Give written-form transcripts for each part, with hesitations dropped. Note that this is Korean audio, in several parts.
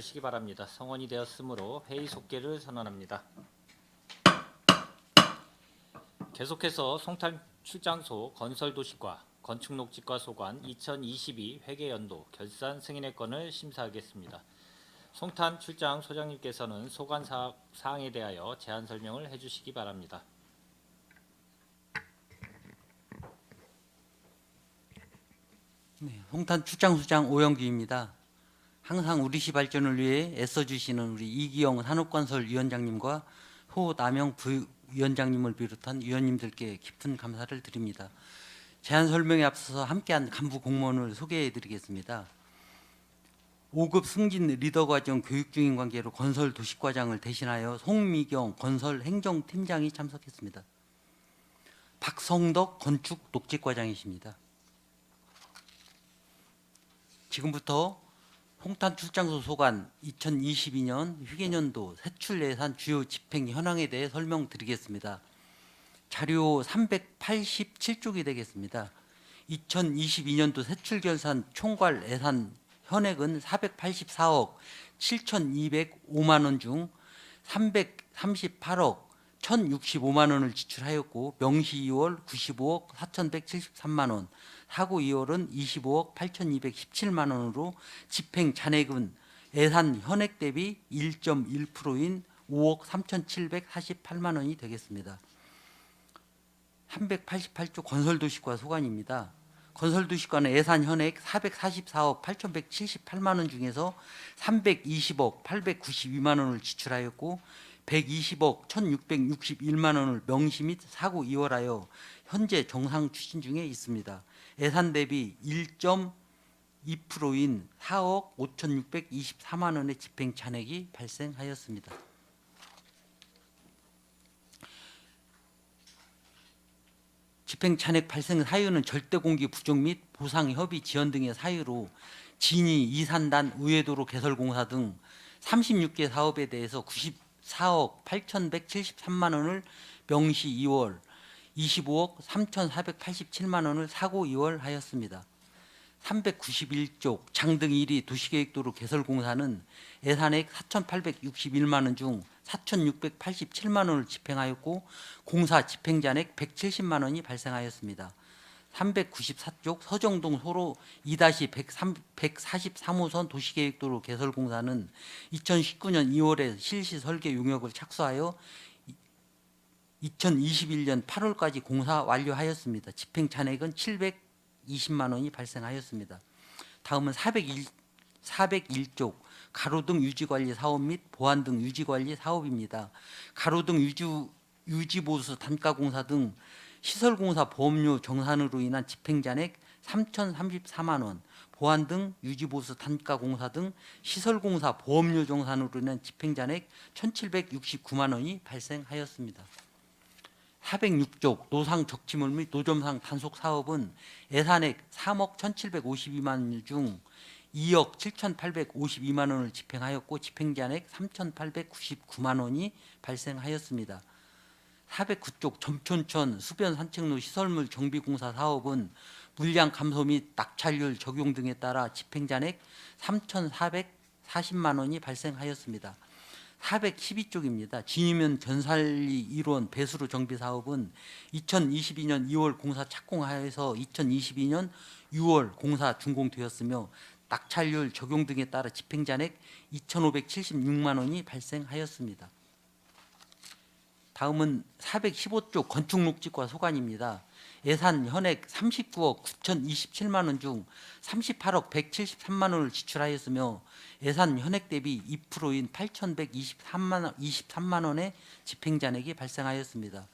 시기 바랍니다. 성원이 되었으므로 회의 속개를 선언합니다. 계속해서 송탄 출장소 건설도시과 건축녹지과 소관 2022 회계연도 결산 승인의 건을 심사하겠습니다. 송탄 출장 소장님께서는 소관 사항에 대하여 제안 설명을 해주시기 바랍니다. 네, 송탄 출장소장 오영규입니다. 항상 우리 시 발전을 위해 애써주시는 우리 이기영 산업건설위원장님과 소남영 부위원장님을 비롯한 위원님들께 깊은 감사를 드립니다. 제안 설명에 앞서서 함께한 간부 공무원을 소개해드리겠습니다. 5급 승진 리더과정 교육 중인 관계로 건설도시과장을 대신하여 송미경 건설행정팀장이 참석했습니다. 박성덕 건축녹지과장이십니다. 지금부터 송탄 출장소 소관 2022년 휴계년도 세출 예산 주요 집행 현황에 대해 설명드리겠습니다. 자료 387쪽이 되겠습니다. 2022년도 세출 결산 총괄 예산 현액은 484억 7,205만 원 중 338억 1,065만 원을 지출하였고 명시 2월 95억 4,173만 원, 사고 2월은 25억 8,217만 원으로 집행 잔액은 예산 현액 대비 1.1%인 5억 3,748만 원이 되겠습니다. 388조 건설도시과 소관입니다. 건설도시과는 예산 현액 444억 8,178만 원 중에서 320억 892만 원을 지출하였고 120억 1,661만 원을 명시 및 사고 이월하여 현재 정상 추진 중에 있습니다. 예산 대비 1.2%인 4억 5,624만 원의 집행 잔액이 발생하였습니다. 집행 잔액 발생 사유는 절대 공기 부족 및 보상 협의 지연 등의 사유로 진위, 이산단, 의회도로 개설공사 등 36개 사업에 대해서 94억 8,173만 원을 명시 2월, 25억 3,487만 원을 사고 2월 하였습니다. 391쪽 장등 1위 도시계획도로 개설공사는 예산액 4,861만 원 중 4,687만 원을 집행하였고 공사 집행잔액 170만 원이 발생하였습니다. 394쪽 서정동 소로 2-143호선 도시계획도로 개설공사는 2019년 2월에 실시 설계 용역을 착수하여 2021년 8월까지 공사 완료하였습니다. 집행 잔액은 720만 원이 발생하였습니다. 다음은 401쪽 가로등 유지관리 사업 및 보안 등 유지관리 사업입니다. 가로등 유지보수 단가공사 등 시설공사 보험료 정산으로 인한 집행잔액 3,034만 원, 보안 등 유지보수 단가공사 등 시설공사 보험료 정산으로 인한 집행잔액 1,769만 원이 발생하였습니다. 406쪽 노상 적치물 및 노점상 단속 사업은 예산액 3억 1,752만 원 중 2억 7,852만 원을 집행하였고 집행잔액 3,899만 원이 발생하였습니다. 409쪽 점촌천 수변 산책로 시설물 정비공사 사업은 물량 감소 및 낙찰률 적용 등에 따라 집행잔액 3,440만 원이 발생하였습니다. 412쪽입니다. 진유면 전살리 1원 배수로 정비 사업은 2022년 2월 공사 착공하여서 2022년 6월 공사 준공되었으며 낙찰률 적용 등에 따라 집행잔액 2,576만 원이 발생하였습니다. 다음은 415쪽 건축녹지과 소관입니다. 예산 현액 39억 9,027만 원 중 38억 173만 원을 지출하였으며 예산 현액 대비 2%인 8,123만 원의 집행잔액이 발생하였습니다.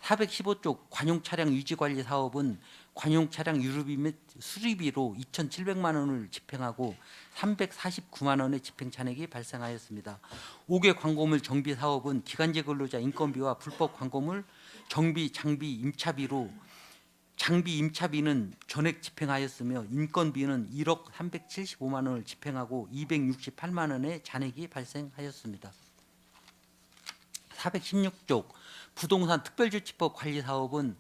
415쪽 관용차량 유지관리 사업은 관용차량 유류비 및 수리비로 2,700만 원을 집행하고 349만 원의 집행잔액이 발생하였습니다. 5개 광고물 정비 사업은 기간제 근로자 인건비와 불법 광고물 정비 장비 임차비로 장비 임차비는 전액 집행하였으며 인건비는 1억 375만 원을 집행하고 268만 원의 잔액이 발생하였습니다. 416쪽 부동산 특별조치법 관리 사업은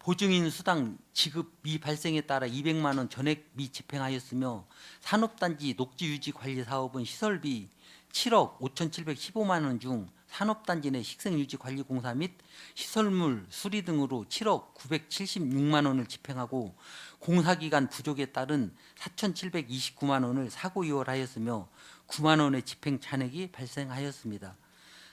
보증인 수당 지급 미발생에 따라 200만 원 전액 미집행하였으며 산업단지 녹지유지관리사업은 시설비 7억 5,715만 원 중 산업단지 내 식생유지관리공사 및 시설물 수리 등으로 7억 976만 원을 집행하고 공사기간 부족에 따른 4,729만 원을 사고이월하였으며 9만 원의 집행 잔액이 발생하였습니다.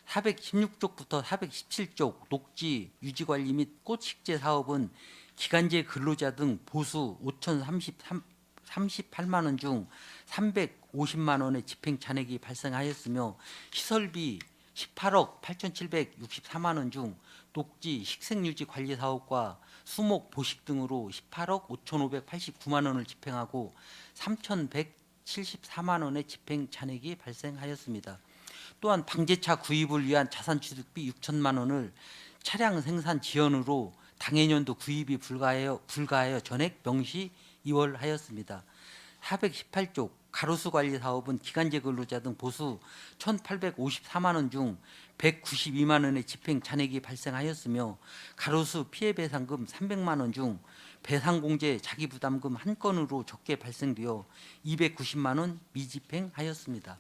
416쪽부터 417쪽 녹지 유지관리 및 꽃식재 사업은 기간제 근로자 등 보수 5,038만 원 중 350만 원의 집행 잔액이 발생하였으며 시설비 18억 8,764만 원 중 녹지 식생유지 관리 사업과 수목 보식 등으로 18억 5,589만 원을 집행하고 3,174만 원의 집행 잔액이 발생하였습니다. 또한 방제차 구입을 위한 자산취득비 6천만 원을 차량 생산 지연으로 당해년도 구입이 불가하여 전액 명시 이월하였습니다. 418쪽 가로수 관리 사업은 기간제 근로자 등 보수 1,854만 원 중 192만 원의 집행 잔액이 발생하였으며 가로수 피해 배상금 300만 원 중 배상공제 자기부담금 한 건으로 적게 발생되어 290만 원 미집행하였습니다.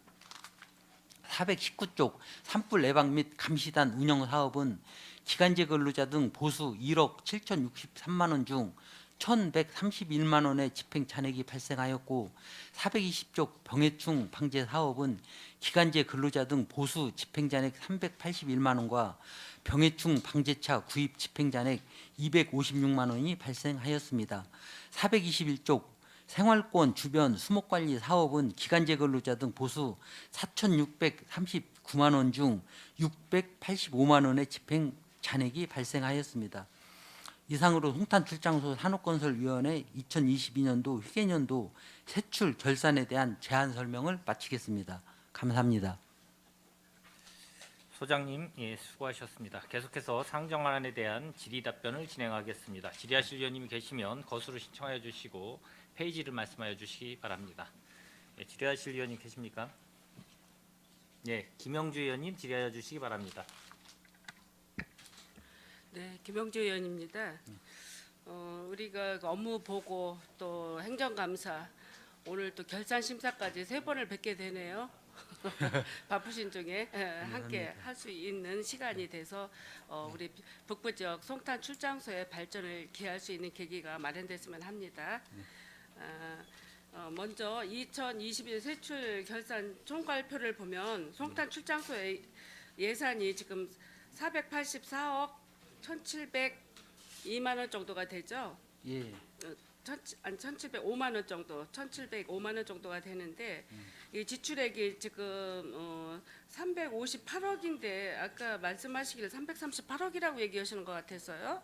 419쪽 산불 예방 및 감시단 운영 사업은 기간제 근로자 등 보수 1억 7,063만 원 중 1,131만 원의 집행 잔액이 발생하였고 420쪽 병해충 방제 사업은 기간제 근로자 등 보수 집행 잔액 381만 원과 병해충 방제차 구입 집행 잔액 256만 원이 발생하였습니다. 421쪽 생활권 주변 수목관리 사업은 기간제 근로자 등 보수 4,639만 원 중 685만 원의 집행 잔액이 발생하였습니다. 이상으로 송탄출장소 산업건설위원회 2022년도 회계연도 세출 결산에 대한 제안 설명을 마치겠습니다. 감사합니다. 소장님, 예, 수고하셨습니다. 계속해서 상정안에 대한 질의 답변을 진행하겠습니다. 질의하실 위원님이 계시면 거수로 신청하여 주시고 페이지를 말씀하여 주시기 바랍니다. 예, 질의하실 위원님 계십니까? 예, 김영주 의원님 질의하여 주시기 바랍니다. 네, 김영주 의원입니다. 우리가 그 업무 보고 또 행정감사 오늘 또 결산 심사까지 3번을 뵙게 되네요. 바쁘신 중에 함께 할 수 있는 시간이 돼서 우리 북부 지역 송탄 출장소의 발전을 기할 수 있는 계기가 마련됐으면 합니다. 먼저 2021 세출 결산 총괄표를 보면 송탄 출장소의 예산이 지금 484억 1,702만 원 정도가 되죠. 예. 1,705만 원 정도, 1,705만 원 정도가 되는데 이 지출액이 지금 358억인데 아까 말씀하시기를 338억이라고 얘기하시는 것 같아서요.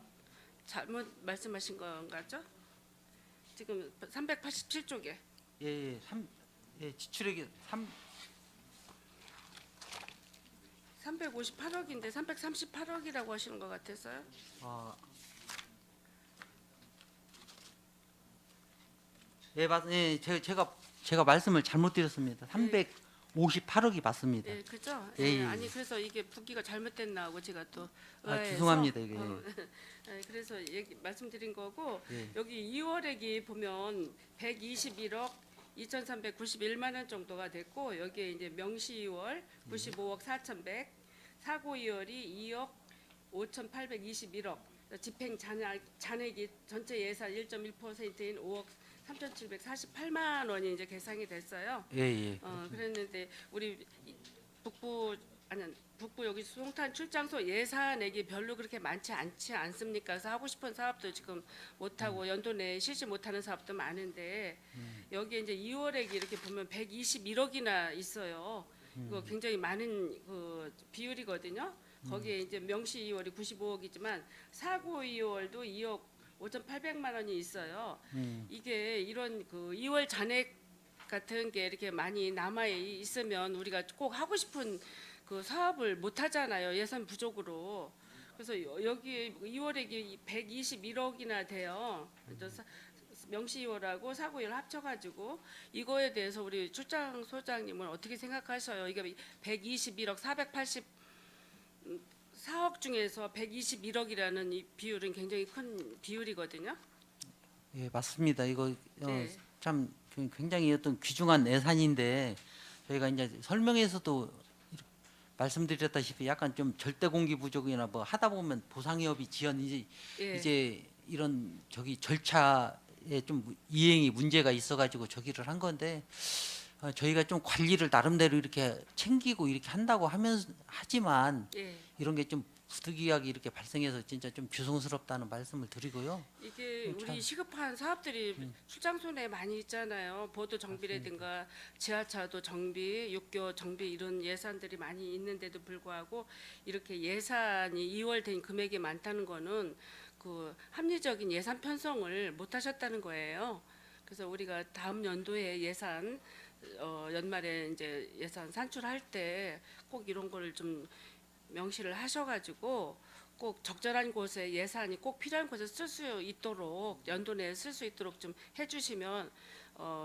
잘못 말씀하신 건가죠? 지금 387쪽에. 예, 지출액이 358억인데 338억이라고 하시는 것 같아서요. 제가 말씀을 잘못 드렸습니다. 358억이 맞습니다. 예, 그죠? 예, 예, 예. 아니 그래서 이게 붓기가 잘못됐나 하고 제가 또 죄송합니다. 이게. 예, 그래서 말씀드린 거고 예. 여기 2월액이 보면 121억 2,391만 원 정도가 됐고 여기에 이제 명시 2월 95억 4,100, 사고 2월이 2억 5,821억, 집행 잔액이 전체 예산 1.1%인 5억 3,748만 원이 이제 계상이 됐어요. 예. 그랬는데 우리 북부 여기 송탄 출장소 예산액이 별로 그렇게 많지 않습니까? 그래서 하고 싶은 사업도 지금 못 하고 연도 내에 실시 못 하는 사업도 많은데 여기에 이제 2월액이 이렇게 보면 121억이나 있어요. 이거 굉장히 많은 그 비율이거든요. 거기에 이제 명시 2월이 95억이지만 사고 2월도 2억 5,800만 원이 있어요. 이게 이런 그 2월 잔액 같은 게 이렇게 많이 남아 있으면 우리가 꼭 하고 싶은 그 사업을 못 하잖아요. 예산 부족으로. 그래서 여기 2월액이 121억이나 돼요. 명시 2월하고 사고 2월 합쳐가지고 이거에 대해서 우리 출장 소장님은 어떻게 생각하셔요? 이게 121억 4억 중에서 121억이라는 이 비율은 굉장히 큰 비율이거든요. 예, 맞습니다. 이거 네. 참 굉장히 어떤 귀중한 예산인데 저희가 이제 설명에서도 말씀드렸다시피 약간 좀 절대 공개 부족이나 뭐 하다 보면 보상협의 지연 예. 이제 이런 저기 절차에 좀 이행이 문제가 있어가지고 저기를 한 건데 저희가 좀 관리를 나름대로 이렇게 챙기고 이렇게 한다고 하면 하지만 예. 이런 게 좀 부득이하게 이렇게 발생해서 진짜 좀 죄송스럽다는 말씀을 드리고요. 이게 참. 우리 시급한 사업들이 출장소에 많이 있잖아요. 보도 정비라든가 지하차도 정비, 육교 정비 이런 예산들이 많이 있는데도 불구하고 이렇게 예산이 2월 된 금액이 많다는 거는 그 합리적인 예산 편성을 못 하셨다는 거예요. 그래서 우리가 다음 연도에 예산 연말에 이제 예산 산출할 때 꼭 이런 거를 좀 명시를 하셔가지고 꼭 적절한 곳에 예산이 꼭 필요한 곳에 쓸 수 있도록 연도 내에 쓸 수 있도록 좀 해주시면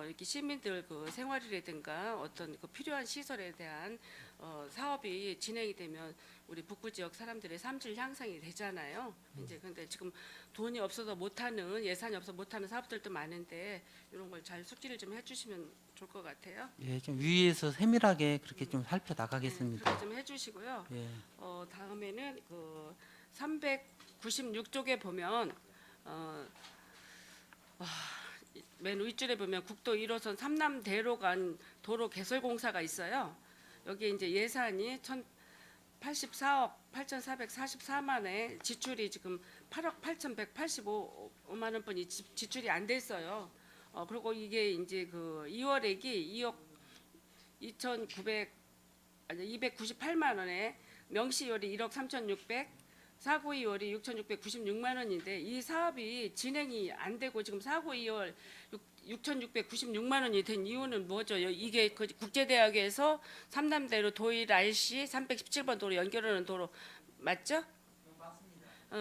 이렇게 시민들 그 생활이라든가 어떤 그 필요한 시설에 대한 사업이 진행이 되면 우리 북부 지역 사람들의 삶질 향상이 되잖아요. 이제 근데 지금 돈이 없어서 못하는 예산이 없어서 못하는 사업들도 많은데 이런 걸 잘 숙지를 좀 해주시면 좋을 것 같아요. 예, 좀 위에서 세밀하게 그렇게 좀 살펴 네, 나가겠습니다. 그렇게 좀 해주시고요. 예. 다음에는 그 396쪽에 보면 맨 윗줄에 보면 국도 1호선 삼남대로 간 도로 개설 공사가 있어요. 여기 이제 예산이 1,084억 8,444만에 지출이 지금 8억 8,185만 원뿐이 지출이 안 됐어요. 그리고 이게 이제 그 2월액이 2억 2,900 아니 298만 원에 명시율이 1억 3,600, 사고이월이 6,696만 원인데 이 사업이 진행이 안 되고 지금 사고이월 6,696만 원이 된 이유는 뭐죠? 이게 그 국제대학에서 삼남대로 도일 RC 317번 도로 연결하는 도로 맞죠?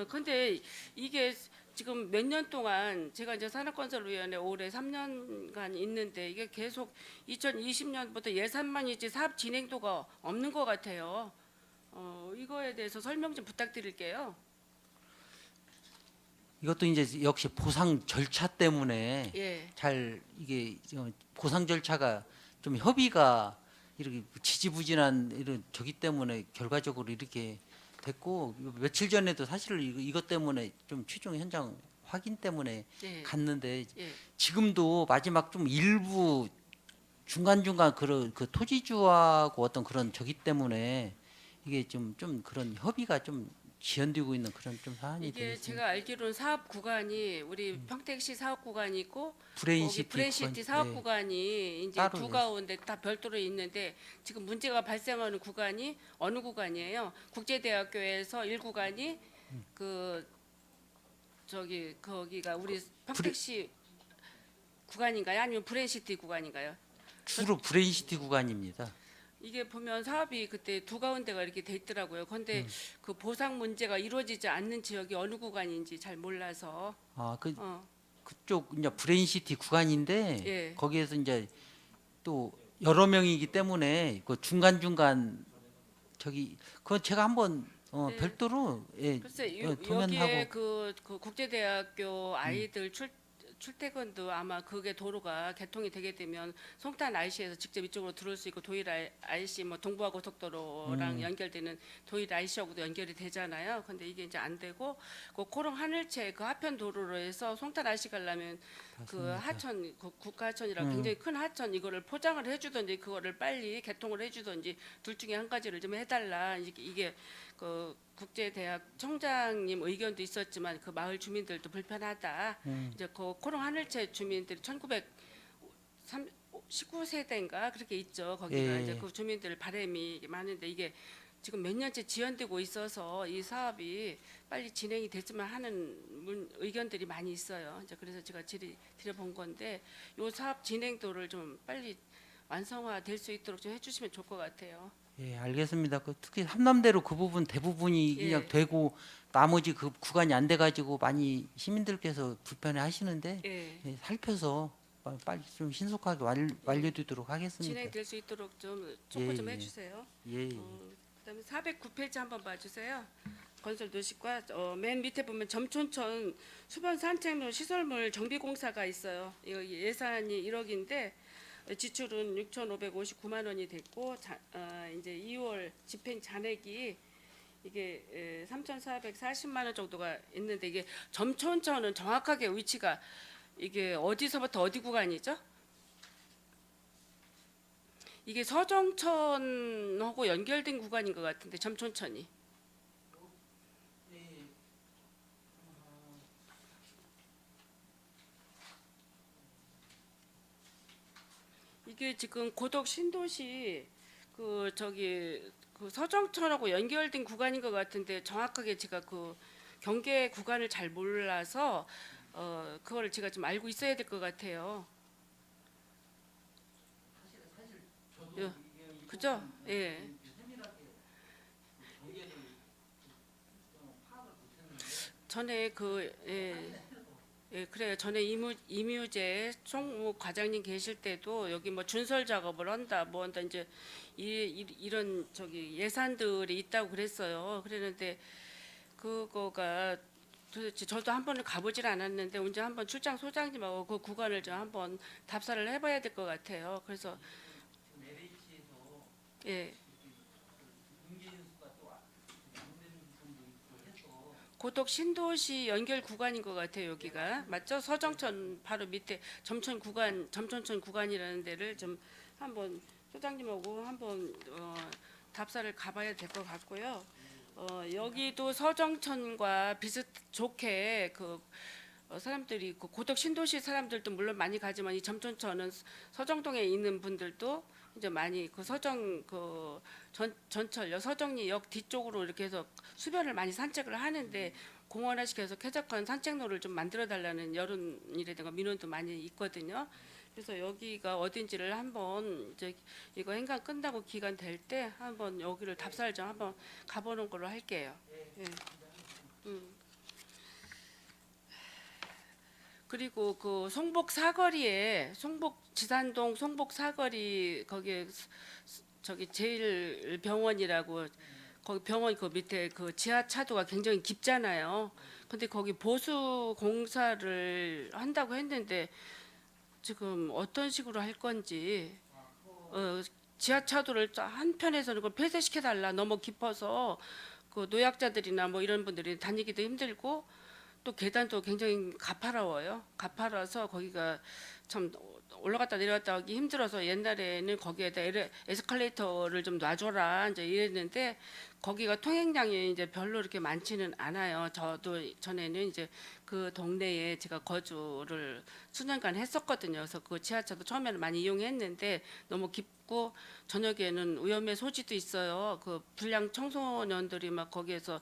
근데 이게 지금 몇 년 동안 제가 이제 산업건설위원회 올해 3년간 있는데 이게 계속 2020년부터 예산만이지 사업 진행도가 없는 것 같아요. 이거에 대해서 설명 좀 부탁드릴게요. 이것도 이제 역시 보상 절차 때문에 예, 잘 이게 보상 절차가 좀 협의가 이렇게 지지부진한 이런 저기 때문에 결과적으로 이렇게 됐고 며칠 전에도 사실 이것 때문에 좀 최종 현장 확인 때문에 예, 갔는데 예. 지금도 마지막 좀 일부 중간중간 그런 그 토지주하고 어떤 그런 저기 때문에 이게 좀 그런 협의가 좀 지연되고 있는 그런 좀 사안이 이게 되겠습니다. 제가 알기로는 사업 구간이 우리 평택시 사업 구간이 있고 거기 브레인시티 브레인시티 사업 네, 구간이 이제 따로 두 있- 가운데 다 별도로 있는데 지금 문제가 발생하는 구간이 어느 구간이에요? 국제대학교에서 1구간이 그 저기 거기가 우리 평택시 구간인가요? 아니면 브레인시티 구간인가요? 주로 브레인시티 구간입니다. 이게 보면 사업이 그때 두 가운데가 이렇게 돼 있더라고요. 근데 그 보상 문제가 이루어지지 않는 지역이 어느 구간인지 잘 몰라서 그 어, 그쪽 이제 브레인시티 구간인데 예. 거기에서 이제 또 여러 명이기 때문에 그 중간 중간 저기 그건 제가 한번 네. 별도로 글쎄 도면하고 여기에 그 국제대학교 아이들 출퇴근도 아마 그게 도로가 개통이 되게 되면 송탄 IC에서 직접 이쪽으로 들어올 수 있고 도일 IC 뭐 동부화 고속도로랑 연결되는 도일 IC하고도 연결이 되잖아요. 근데 이게 이제 안 되고 그 코롱 하늘채 그 하편 도로로 해서 송탄 IC 가려면 그 하천 그 국가 하천이라 굉장히 큰 하천 이거를 포장을 해주든지 그거를 빨리 개통을 해주든지 둘 중에 한 가지를 좀 해달라. 이게 그 국제대학 청장님 의견도 있었지만 그 마을 주민들도 불편하다. 이제 그 코롱 하늘채 주민들이 19세대인가 그렇게 있죠. 거기가 예. 이제 그 주민들 바람이 많은데 이게 지금 몇 년째 지연되고 있어서 이 사업이 빨리 진행이 됐으면 하는 의견들이 많이 있어요. 이제 그래서 제가 드려본 건데 이 사업 진행도를 좀 빨리 완성화될 수 있도록 좀 해주시면 좋을 것 같아요. 예, 알겠습니다. 특히 삼남대로 그 부분 대부분이 예. 그냥 되고 나머지 그 구간이 안 돼가지고 많이 시민들께서 불편해하시는데 예. 살펴서 빨리 좀 신속하게 완료되도록 하겠습니다. 진행될 수 있도록 좀 촉구 좀 예, 예. 해주세요. 예, 예. 어, 그다음에 409페이지 한번 봐주세요. 건설 도시과 맨 밑에 보면 점촌천 수변 산책로 시설물 정비공사가 있어요. 이거 예산이 1억인데 지출은 6,559만 원이 됐고 이제 2월 집행 잔액이 이게 3,440만 원 정도가 있는데 이게 점촌천은 정확하게 위치가 이게 어디서부터 어디 구간이죠? 이게 서정천하고 연결된 구간인 것 같은데 점촌천이. 이게 지금 고덕 신도시 그 서정천하고 연결된 구간인 것 같은데 정확하게 제가 그 경계 구간을 잘 몰라서 그거를 제가 좀 알고 있어야 될 것 같아요. 예, 그죠? 예. 전에 그래요. 전에 이뮤재 총무 과장님 계실 때도 여기 뭐 준설 작업을 한다, 뭐 한다 이제 이런 저기 예산들이 있다고 그랬어요. 그랬는데 그거가 도대체 저도 한 번은 가보질 않았는데 언제 한번 출장 소장님하고 그 구간을 좀 한번 답사를 해봐야 될 것 같아요. 그래서 예. 고덕 신도시 연결 구간인 것 같아요. 여기가 맞죠? 서정천 바로 밑에 점촌천 구간이라는 데를 좀 한번 소장님하고 한번 답사를 가봐야 될 것 같고요. 여기도 서정천과 비슷 좋게 사람들이 그 고덕 신도시 사람들도 물론 많이 가지만 이 점촌천은 서정동에 있는 분들도 이제 많이 그 서정 그 전철역 서정리역 뒤쪽으로 이렇게 해서 수변을 많이 산책을 하는데 공원화시켜서 쾌적한 산책로를 좀 만들어 달라는 여론이라든가 민원도 많이 있거든요. 그래서 여기가 어딘지를 한번 이제 이거 행간 끝나고 기간 될 때 한번 여기를 답사를 좀 한번 가보는 걸로 할게요. 예. 그리고 그 송복 사거리에 송복 지산동 송복 사거리 거기에 저기 제일 병원이라고 거기 병원 그 밑에 그 지하 차도가 굉장히 깊잖아요. 근데 거기 보수 공사를 한다고 했는데 지금 어떤 식으로 할 건지 지하 차도를 한편에서는 그걸 폐쇄시켜 달라 너무 깊어서 그 노약자들이나 뭐 이런 분들이 다니기도 힘들고 또 계단도 굉장히 가파라워요. 가파라서 거기가 참 올라갔다 내려갔다 하기 힘들어서 옛날에는 거기에다 에스컬레이터를 좀 놔줘라 이제 이랬는데 거기가 통행량이 이제 별로 이렇게 많지는 않아요. 저도 전에는 이제 그 동네에 제가 거주를 수년간 했었거든요. 그래서 그 지하철도 처음에는 많이 이용했는데 너무 깊고 저녁에는 위험의 소지도 있어요. 그 불량 청소년들이 막 거기에서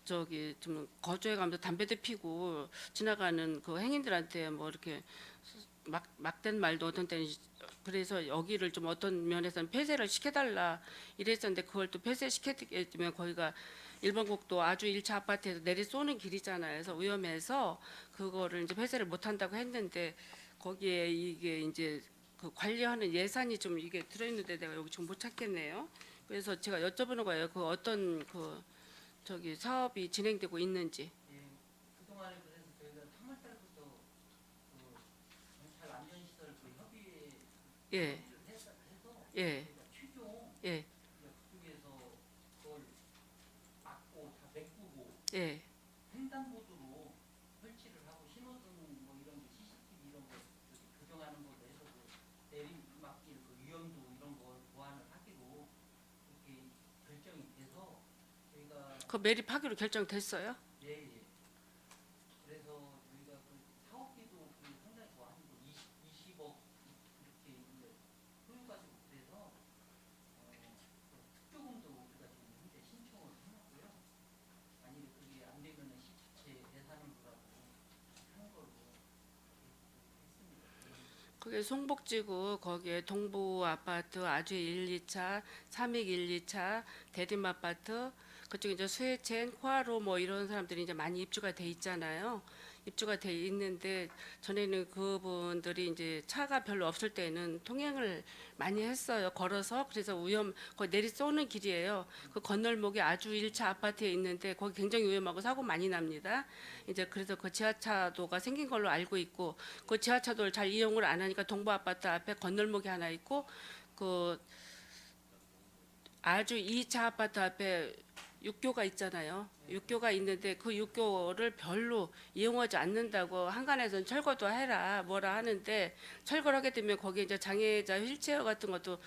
저기 좀 거주해 가면서 담배도 피고 지나가는 그 행인들한테 뭐 이렇게 막된 말도 어떤 때는 그래서 여기를 좀 어떤 면에서는 폐쇄를 시켜달라 이랬었는데 그걸 또 폐쇄시켜주면 거기가 일본 국도 아주 1차 아파트에서 내리 쏘는 길이잖아요. 그래서 위험해서 그거를 이제 폐쇄를 못 한다고 했는데 거기에 이게 이제 그 관리하는 예산이 좀 이게 들어있는데 내가 여기 지금 못 찾겠네요. 그래서 제가 여쭤보는 거예요. 그 어떤 그 저기 사업이 진행되고 있는지. 그동안에 그래서 저희가 3월 달부터 그 경찰 안전시설 그 협의회 예, 해서 예, 저희가 최종 예, 그쪽에서 그걸 막고 다 메꾸고 예. 횡단보도로 설치를 하고 신호등 뭐 이런 거 CCTV 이런 거 교정하는 걸로 해서 그 내리막길 그 위험도 이런 걸 보완을 하기로 그렇게 결정이 돼서 저희가 그 매립하기로 결정됐어요? 예. 그래서 저희가 그 사업비도 그 상당히 뭐한 20억 이렇게 이제 소요가 좀 돼서 그 특조금도 우리가 지금 현재 신청을 해놨고요. 만약에 그게 안 되면은 시체 예산으로라도 하는 걸로 했습니다. 그게 송복지구 거기에 동부 아파트 아주 1, 2차, 삼익 1, 2차, 대림 아파트 그쪽 이제 수혜첸, 코아로 뭐 이런 사람들이 이제 많이 입주가 돼 있잖아요. 입주가 돼 있는데 전에는 그분들이 이제 차가 별로 없을 때는 통행을 많이 했어요. 걸어서. 그래서 거기 내리 쏘는 길이에요. 그 건널목에 아주 1차 아파트에 있는데 거기 굉장히 위험하고 사고 많이 납니다. 이제 그래서 그 지하차도가 생긴 걸로 알고 있고 그 지하차도를 잘 이용을 안 하니까 동부 아파트 앞에 건널목이 하나 있고 그 아주 2차 아파트 앞에 육교가 있잖아요. 육교가 있는데 그 육교를 별로 이용하지 않는다고 한간에서는 철거도 해라 뭐라 하는데 철거를 하게 되면 거기에 이제 장애자 휠체어 같은 것도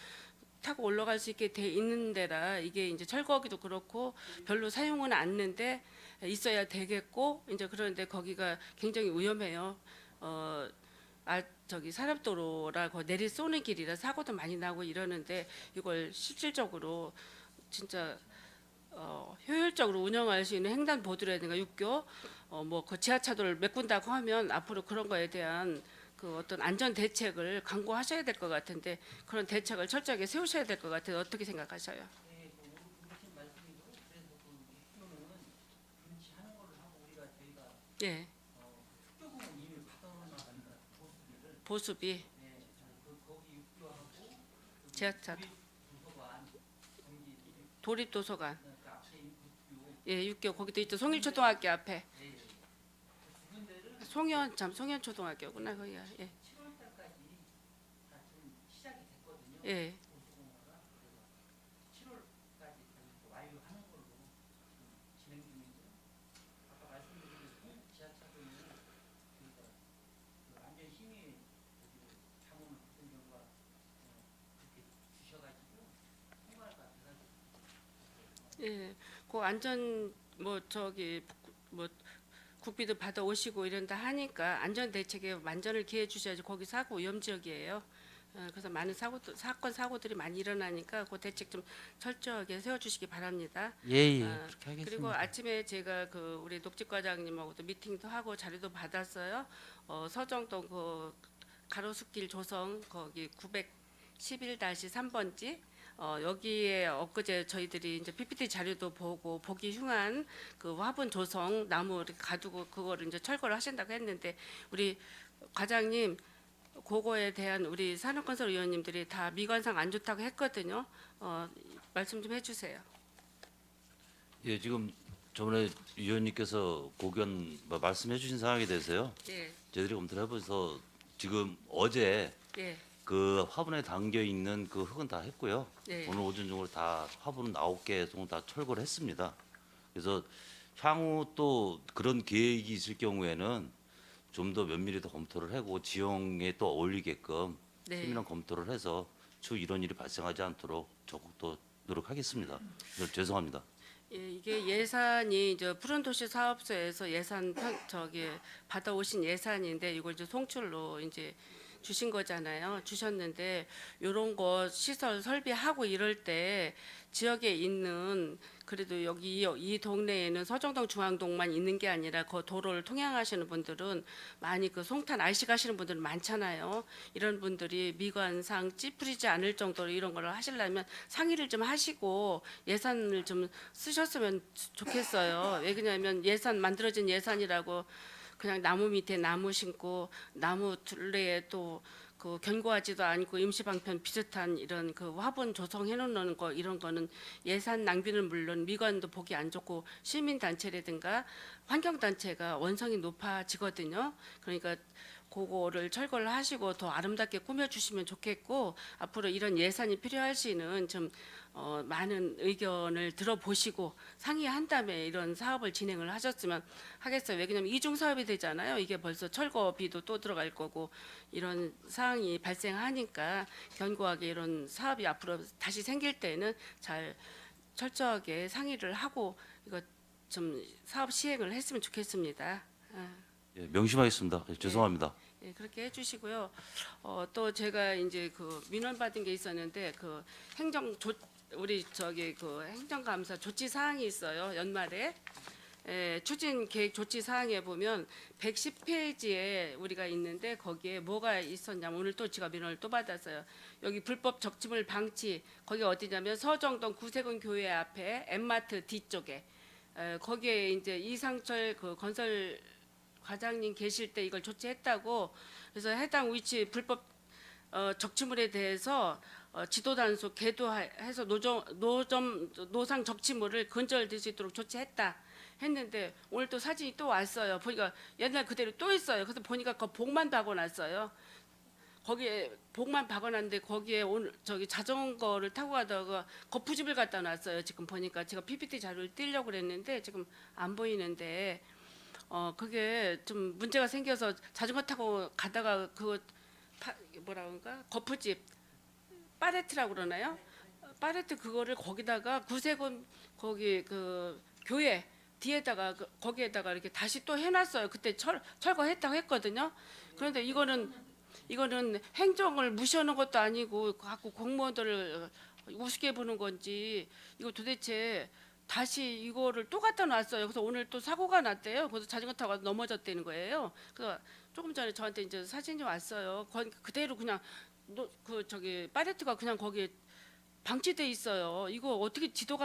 타고 올라갈 수 있게 돼 있는 데라 이게 이제 철거하기도 그렇고 별로 사용은 않는데 있어야 되겠고 이제 그런데 거기가 굉장히 위험해요. 저기 산업도로라고 내리 쏘는 길이라 사고도 많이 나고 이러는데 이걸 실질적으로 진짜 효율적으로 운영할 수 있는 횡단보도라든가 육교 뭐 그 지하차도를 메꾼다고 하면 앞으로 그런 거에 대한 그 어떤 안전 대책을 강구하셔야 될 것 같은데 그런 대책을 철저하게 세우셔야 될 것 같아요. 어떻게 생각하셔요? 네, 그 물으신 말씀이고 그래서 그 육교는 분치하는 걸로 하고 우리가 저희가 예, 특조금은 이미 받아놓은 보수비를 보수비, 네, 거기 육교하고 지하차도, 도서관, 전기 도립도서관, 그 앞에 있는 육교 예, 육교 거기도 있죠. 송일초등학교 앞에 두 군데를 송현 초등학교구나 거기가. 예, 7월 달까지 다 좀 시작이 됐거든요. 예. 보수공사가 그래서 7월까지 완료하는 걸로 지금 진행 중이고요. 아까 말씀드린 지하차도는 저희가 그 안전 심의 자문을 받은 경우가 그렇게 주셔가지고 통과할 것 같아가지고 예, 그 안전 뭐 저기 뭐 국비도 받아 오시고 이런다 하니까 안전 대책에 만전을 기해 주셔야지 거기 사고 위험 지역이에요. 그래서 많은 사건 사고들이 많이 일어나니까 그 대책 좀 철저하게 세워 주시기 바랍니다. 예예 그렇게 하겠습니다. 그리고 아침에 제가 그 우리 녹지과장님하고도 미팅도 하고 자료도 받았어요. 서정동 그 가로수길 조성 거기 911-3번지 여기에 엊그제 저희들이 이제 PPT 자료도 보고 보기 흉한 그 화분 조성 나무 이렇게 가두고 그거를 이제 철거를 하신다고 했는데 우리 과장님 그거에 대한 우리 산업건설 위원님들이 다 미관상 안 좋다고 했거든요. 말씀 좀 해주세요. 예, 지금 저번에 위원님께서 고견 말씀해 주신 사항에 대해서요. 예, 저희들이 검토를 해보셔서 지금 어제 예, 그 화분에 담겨 있는 그 흙은 다 했고요. 네. 오늘 오전 중으로 다 화분은 9개 정도 다 철거를 했습니다. 그래서 향후 또 그런 계획이 있을 경우에는 좀 더 면밀히 더 검토를 하고 지형에 또 어울리게끔 네. 세밀한 검토를 해서 추후 이런 일이 발생하지 않도록 적극 또 노력하겠습니다. 죄송합니다. 예, 이게 예산이 이제 푸른도시 사업소에서 저기 받아오신 예산인데 이걸 이제 송출로 이제 주신 거잖아요. 주셨는데 이런 거 시설 설비하고 이럴 때 지역에 있는 그래도 여기 이 동네에는 서정동 중앙동만 있는 게 아니라 그 도로를 통행하시는 분들은 많이 그 송탄 IC 가시는 분들은 많잖아요. 이런 분들이 미관상 찌푸리지 않을 정도로 이런 걸 하시려면 상의를 좀 하시고 예산을 좀 쓰셨으면 좋겠어요. 왜 그러냐면 만들어진 예산이라고 그냥 나무 밑에 나무 심고 나무 둘레에 또 그 견고하지도 않고 임시방편 비슷한 이런 그 화분 조성해 놓는 거 이런 거는 예산 낭비는 물론 미관도 보기 안 좋고 시민단체라든가 환경단체가 원성이 높아지거든요. 그러니까 그거를 철거를 하시고 더 아름답게 꾸며주시면 좋겠고 앞으로 이런 예산이 필요할 시는 좀 많은 의견을 들어보시고 상의한 다음에 이런 사업을 진행을 하셨으면 하겠어요. 왜냐하면 이중 사업이 되잖아요. 이게 벌써 철거비도 또 들어갈 거고 이런 사항이 발생하니까 견고하게 이런 사업이 앞으로 다시 생길 때는 잘 철저하게 상의를 하고 이거 좀 사업 시행을 했으면 좋겠습니다. 예, 명심하겠습니다. 예, 죄송합니다. 예, 그렇게 해주시고요. 또 제가 이제 그 민원 받은 게 있었는데 그 우리 저기 그 행정감사 조치 사항이 있어요. 연말에 추진 계획 조치 사항에 보면 110페이지에 우리가 있는데 거기에 뭐가 있었냐면 오늘 또 제가 민원을 또 받았어요. 여기 불법 적치물 방치 거기 어디냐면 서정동 구세군 교회 앞에 엠마트 뒤쪽에 거기에 이제 이상철 그 건설 과장님 계실 때 이걸 조치했다고. 그래서 해당 위치 불법 적치물에 대해서 지도 단속 계도해서 노상 적치물을 근절될 수 있도록 조치했다 했는데 오늘 또 사진이 또 왔어요. 보니까 옛날 그대로 또 있어요. 그래서 보니까 그 복만 박아놨어요. 거기에 복만 박아놨는데 거기에 오늘 저기 자전거를 타고 가다가 거푸집을 갖다 놨어요. 지금 보니까 제가 PPT 자료를 띄려고 그랬는데 지금 안 보이는데 그게 좀 문제가 생겨서 자전거 타고 가다가 그 뭐라 그런가 거푸집 파레트라고 그러나요? 파레트 그거를 거기다가 구세군 거기 그 교회 뒤에다가 거기에다가 이렇게 다시 또 해놨어요. 그때 철거했다고 했거든요. 그런데 이거는 행정을 무시하는 것도 아니고 갖고 공무원들을 우습게 보는 건지 이거 도대체 다시 이거를 또 갖다 놨어요. 그래서 오늘 또 사고가 났대요. 그래서 자전거 타고 넘어졌다는 거예요. 그래서 조금 전에 저한테 이제 사진이 왔어요. 그대로 그냥 저기 파레트가 그냥 거기에 방치돼 있어요. 이거 어떻게 지도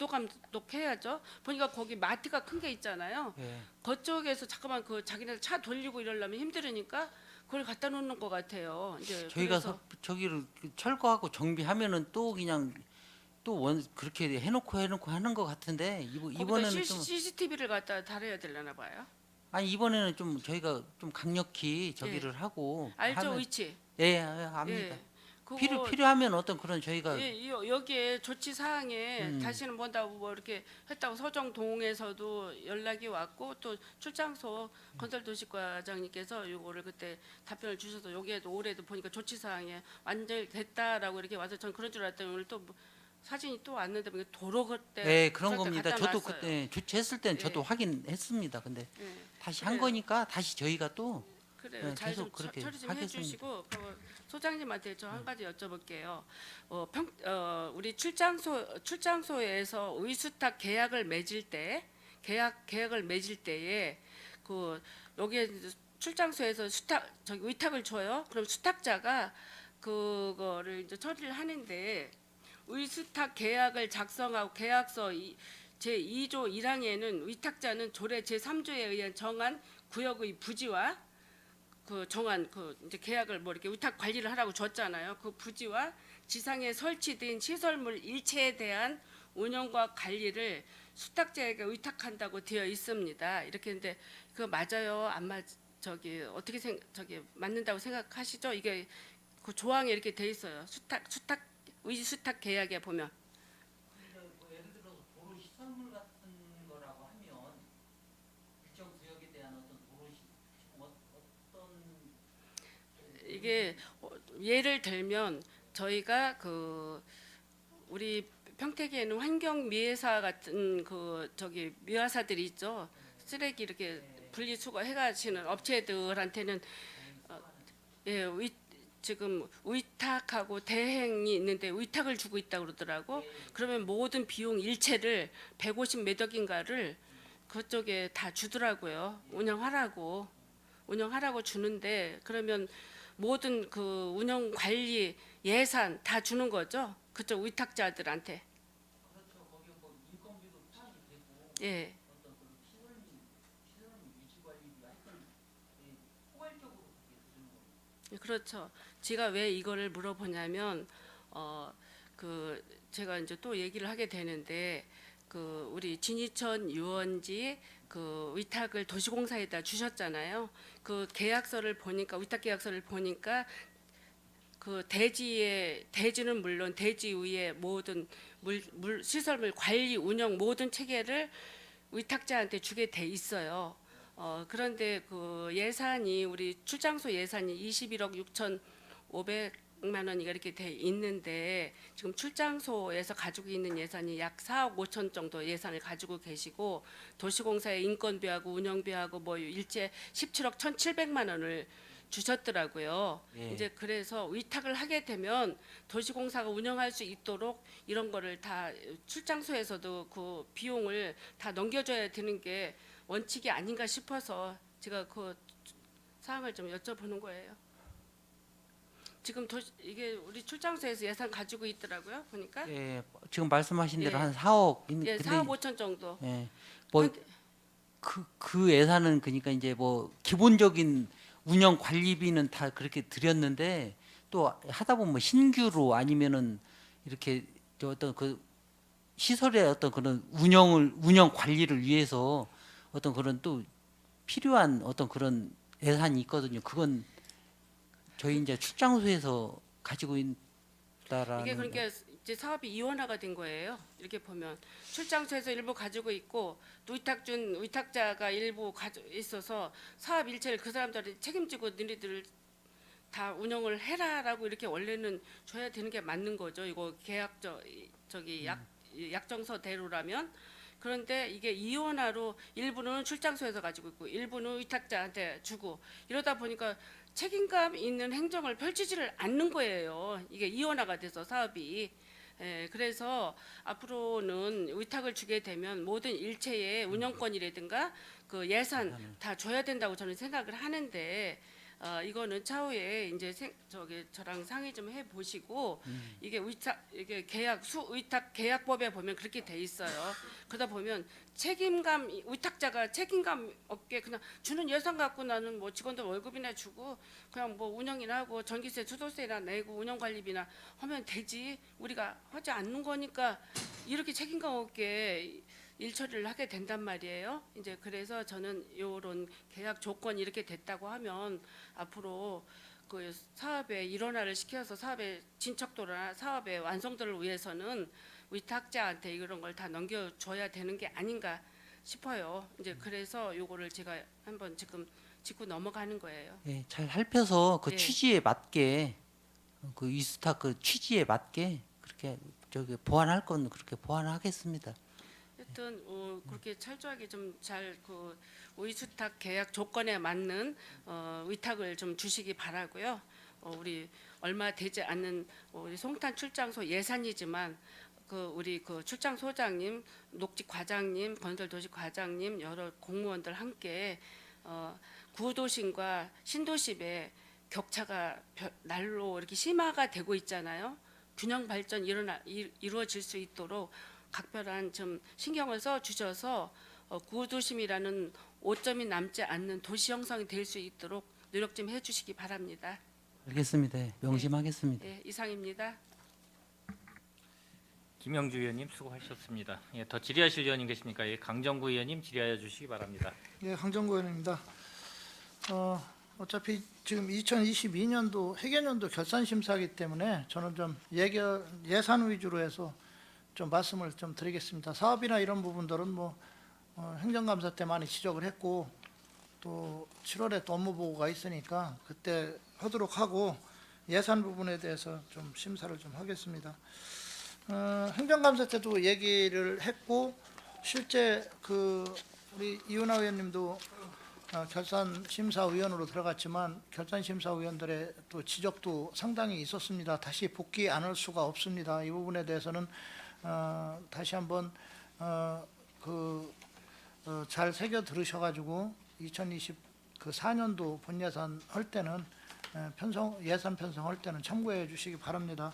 감독해야죠. 보니까 거기 마트가 큰 게 있잖아요. 예. 그쪽에서 잠깐만 그 자기네 차 돌리고 이러려면 힘들으니까 그걸 갖다 놓는 것 같아요. 이제 저희가 그래서 저기를 철거하고 정비하면은 또 그냥 또 그렇게 해놓고 하는 것 같은데 이번에는 좀 CCTV를 갖다 달아야 되려나 봐요. 아니 이번에는 좀 저희가 좀 강력히 저기를 하고 알죠 하면 위치. 예, 압니다. 예. 그거 필요하면 어떤 그런 저희가 여기에 조치 사항에 음. 다시는 뭐 이렇게 했다고 서정동에서도 연락이 왔고 또 출장소 건설도시과장님께서 요거를 그때 답변을 주셔서 여기에도 올해도 보니까 조치 사항에 완전히 됐다라고 이렇게 와서 전 그런 줄 알았더니 오늘 또 사진이 또 왔는데 보니까 도로 그때 예, 그런 그때 겁니다. 갖다 저도 놨어요. 그때 조치했을 땐 예. 저도 확인했습니다. 근데 예. 다시 한 그래요. 거니까 다시 저희가 또 그래요. 네, 잘 좀 계속 그렇게 처리 좀 하겠습니다. 해주시고 소장님한테 저 한 가지 여쭤볼게요. 우리 출장소에서 의수탁 계약을 맺을 계약을 맺을 때에 그 여기에 출장소에서 저기 위탁을 줘요. 그럼 수탁자가 그거를 이제 처리를 하는데 의수탁 계약을 작성하고 계약서 제2조 1항에는 위탁자는 조례 제3조에 의한 정한 구역의 부지와 그 정한 그 이제 계약을 뭐 이렇게 위탁 관리를 하라고 줬잖아요. 그 부지와 지상에 설치된 시설물 일체에 대한 운영과 관리를 수탁자에게 위탁한다고 되어 있습니다. 이렇게 했는데 그거 맞아요? 안 저기 어떻게 저기 맞는다고 생각하시죠? 이게 그 조항에 이렇게 돼 있어요. 의수탁 계약에 보면. 뭐 예를 들어서 도로 시설물 같은 거라고 하면 일정 구역에 대한 어떤 이게 예를 들면 저희가 그 우리 평택에는 환경 미회사 같은 그 저기 미화사들이 있죠. 쓰레기 이렇게 분리수거 해가시는 업체들한테는 지금 위탁하고 대행이 있는데 위탁을 주고 있다고 그러더라고. 그러면 모든 비용 일체를 150몇 억인가를 그쪽에 다 주더라고요. 운영하라고 주는데 그러면 모든 그 운영 관리 예산 다 주는 거죠. 그쪽 위탁자들한테. 그렇죠. 거기 뭐 인건비도 포함이 되고 예. 어떤 그 시설 유지 관리비 하여튼 포괄적으로 그렇게 드리는 거예요. 그렇죠. 제가 왜 이거를 물어보냐면 그 제가 이제 또 얘기를 하게 되는데 그 우리 진이천 유원지 그 위탁을 도시공사에다 주셨잖아요. 그 계약서를 보니까 위탁 계약서를 보니까 그 대지는 물론 대지 위에 모든 시설물 관리 운영 모든 체계를 위탁자한테 주게 돼 있어요. 그런데 그 예산이 우리 출장소 예산이 21억 6,500만 원이 이렇게 돼 있는데 지금 출장소에서 가지고 있는 예산이 약 4억 5천 정도 예산을 가지고 계시고 도시공사의 인건비하고 운영비하고 뭐 일제 17억 1,700만 원을 주셨더라고요. 예. 이제 그래서 위탁을 하게 되면 도시공사가 운영할 수 있도록 이런 거를 다 출장소에서도 그 비용을 다 넘겨줘야 되는 게 원칙이 아닌가 싶어서 제가 그 사항을 좀 여쭤보는 거예요. 지금 이게 우리 출장소에서 예산 가지고 있더라고요. 보니까 지금 말씀하신 대로 예. 한 4억 예, 4억 5천 정도. 뭐 근데- 그 예산은 그러니까 이제 뭐 기본적인 운영 관리비는 다 그렇게 드렸는데 또 하다 보면 뭐 신규로 아니면은 이렇게 저 어떤 그 시설의 어떤 그런 운영 관리를 위해서 어떤 그런 또 필요한 어떤 그런 예산이 있거든요. 그건 저희 이제 출장소에서 가지고 있다라는 이게 그러니까 이제 사업이 이원화가 된 거예요. 이렇게 보면 출장소에서 일부 가지고 있고 또 위탁자가 일부 가지고 있어서 사업 일체를 그 사람들이 책임지고 너희들 다 운영을 해라라고 이렇게 원래는 줘야 되는 게 맞는 거죠. 이거 저기 약정서대로라면. 그런데 이게 이원화로 일부는 출장소에서 가지고 있고 일부는 위탁자한테 주고 이러다 보니까 책임감 있는 행정을 펼치지를 않는 거예요. 이게 이원화가 돼서 사업이. 그래서 앞으로는 위탁을 주게 되면 모든 일체의 운영권이라든가 그 예산 다 줘야 된다고 저는 생각을 하는데 이거는 차후에 이제 저랑 상의 좀 해 보시고 이게 이게 위탁 계약법에 보면 그렇게 돼 있어요. 그러다 보면 위탁자가 책임감 없게 그냥 주는 예산 갖고 나는 뭐 직원들 월급이나 주고 그냥 뭐 운영이나 하고 전기세, 수도세나 내고 운영관리비나 하면 되지. 우리가 하지 않는 거니까 이렇게 책임감 없게 일 처리를 하게 된단 말이에요. 이제 그래서 저는 이런 계약 조건이 이렇게 됐다고 하면 앞으로 그 사업의 일원화를 시켜서 사업의 진척도나 사업의 완성도를 위해서는 위탁자한테 이런 걸 다 넘겨줘야 되는 게 아닌가 싶어요. 이제 그래서 요거를 제가 한번 지금 짚고 넘어가는 거예요. 예, 잘 살펴서 그 예. 취지에 맞게 그 이스타 그 취지에 맞게 그렇게 저기 보완할 건 그렇게 보완하겠습니다. 하여튼 그렇게 철저하게 좀 잘 그 위수탁 계약 조건에 맞는 위탁을 좀 주시기 바라고요. 우리 얼마 되지 않는 우리 송탄 출장소 예산이지만 그 우리 그 출장소장님, 녹지 과장님, 건설도시 과장님 여러 공무원들 함께 구도심과 신도심의 격차가 날로 이렇게 심화가 되고 있잖아요. 균형 발전 이루어질 수 있도록 각별한 좀 신경을 써 주셔서 구도심이라는 오점이 남지 않는 도시 형성이 될 수 있도록 노력 좀 해주시기 바랍니다. 알겠습니다. 예, 명심하겠습니다. 예, 이상입니다. 김영주 의원님 수고하셨습니다. 예, 더 질의하실 의원님 계십니까? 예, 강정구 의원님 질의하여 주시기 바랍니다. 예, 강정구 의원입니다. 어차피 지금 2022년도 회계년도 결산 심사이기 때문에 저는 좀 예산 위주로 해서 좀 말씀을 좀 드리겠습니다. 사업이나 이런 부분들은 뭐 행정감사 때 많이 지적을 했고 또 7월에 또 업무 보고가 있으니까 그때 하도록 하고 예산 부분에 대해서 좀 심사를 좀 하겠습니다. 행정감사 때도 얘기를 했고 실제 그 우리 이은하 의원님도 결산심사위원으로 들어갔지만 결산심사위원들의 또 지적도 상당히 있었습니다. 다시 복귀 안 할 수가 없습니다. 이 부분에 대해서는 다시 한번 잘 새겨 들으셔가지고 2024년도 본예산 할 때는 예산 편성할 때는 참고해 주시기 바랍니다.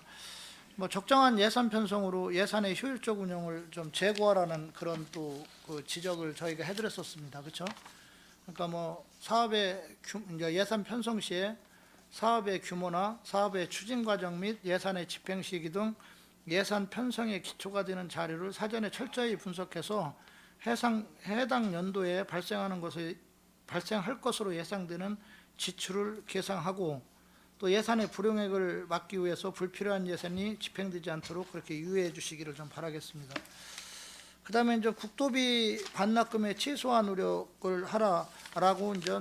뭐 적정한 예산 편성으로 예산의 효율적 운영을 좀 제고하라는 그런 또 그 지적을 저희가 해드렸었습니다. 그렇죠? 그러니까 뭐 사업의 이제 예산 편성 시에 사업의 규모나 사업의 추진 과정 및 예산의 집행 시기 등 예산 편성의 기초가 되는 자료를 사전에 철저히 분석해서 해당 연도에 발생할 것으로 예상되는 지출을 계상하고 또 예산의 불용액을 막기 위해서 불필요한 예산이 집행되지 않도록 그렇게 유의해 주시기를 좀 바라겠습니다. 그다음에 이제 국도비 반납금의 최소화 노력을 하라라고 이제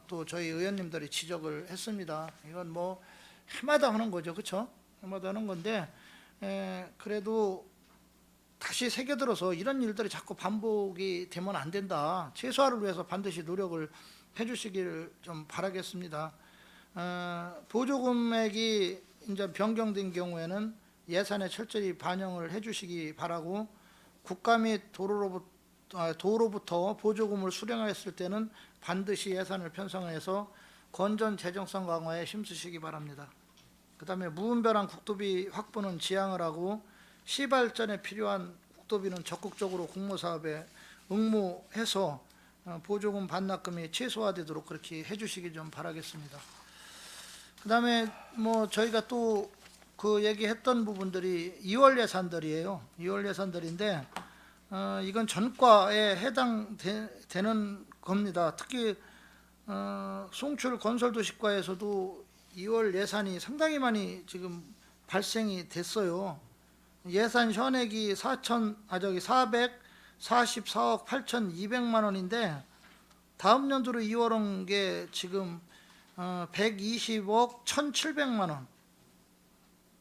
또 저희 의원님들이 지적을 했습니다. 이건 뭐 해마다 하는 거죠, 그렇죠? 해마다 하는 건데 그래도 다시 새겨들어서 이런 일들이 자꾸 반복이 되면 안 된다. 최소화를 위해서 반드시 노력을 해주시기를 좀 바라겠습니다. 보조금액이 이제 변경된 경우에는 예산에 철저히 반영을 해주시기 바라고 국가 및 도로부터 보조금을 수령하였을 때는 반드시 예산을 편성해서 건전 재정성 강화에 힘쓰시기 바랍니다. 그다음에 무분별한 국도비 확보는 지양을 하고 시발전에 필요한 국도비는 적극적으로 공모사업에 응모해서 보조금 반납금이 최소화되도록 그렇게 해주시기 좀 바라겠습니다. 그다음에 뭐 저희가 또 그 얘기했던 부분들이 2월 예산들이에요. 2월 예산들인데 이건 전과에 해당되는 겁니다. 특히 송출 건설도시과에서도 2월 예산이 상당히 많이 지금 발생이 됐어요. 예산 현액이 444억 8,200만 원인데 다음 연도로 2월 온 게 지금 120억 1,700만 원.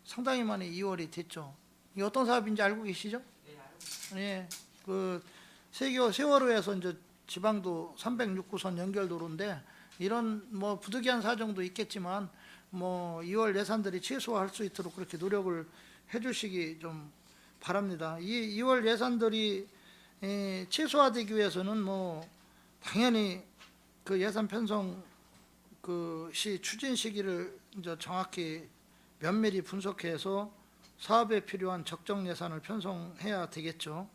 상당히 많이 2월이 됐죠. 이게 어떤 사업인지 알고 계시죠? 예, 그 세월호에서 이제 지방도 306호선 연결도로인데 이런 뭐 부득이한 사정도 있겠지만 뭐 2월 예산들이 최소화할 수 있도록 그렇게 노력을 해주시기 좀 바랍니다. 이 2월 예산들이 최소화되기 위해서는 뭐 당연히 그 예산 편성 그 시 추진 시기를 이제 정확히 면밀히 분석해서 사업에 필요한 적정 예산을 편성해야 되겠죠.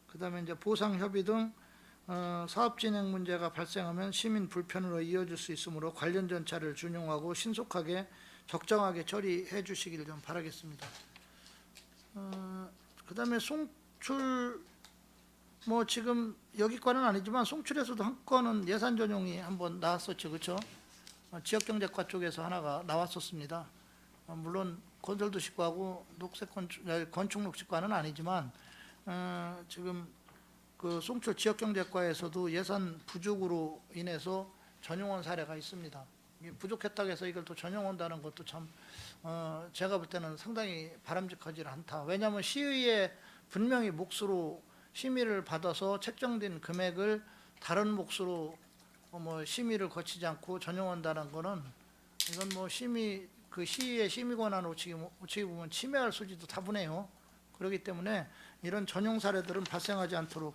그다음에 이제 보상 협의 등 사업 진행 문제가 발생하면 시민 불편으로 이어질 수 있으므로 관련 절차를 준용하고 신속하게 적정하게 처리해 주시기를 좀 바라겠습니다. 그다음에 송출 뭐 지금 여기과는 아니지만 송출에서도 한 건은 예산 전용이 한번 나왔었죠, 그렇죠? 지역경제과 쪽에서 하나가 나왔었습니다. 물론 건설도시과하고 건축녹지과는 아니지만 지금 그 송출 지역경제과에서도 예산 부족으로 인해서 전용한 사례가 있습니다. 부족했다고 해서 이걸 또 전용한다는 것도 참 제가 볼 때는 상당히 바람직하지 않다. 왜냐하면 시의회 분명히 몫으로 심의를 받아서 책정된 금액을 다른 몫으로 뭐 심의를 거치지 않고 전용한다는 거는 이건 뭐 심의 그 시의회 심의 권한을 어찌 보면 침해할 소지도 다분해요. 그렇기 때문에 이런 전용 사례들은 발생하지 않도록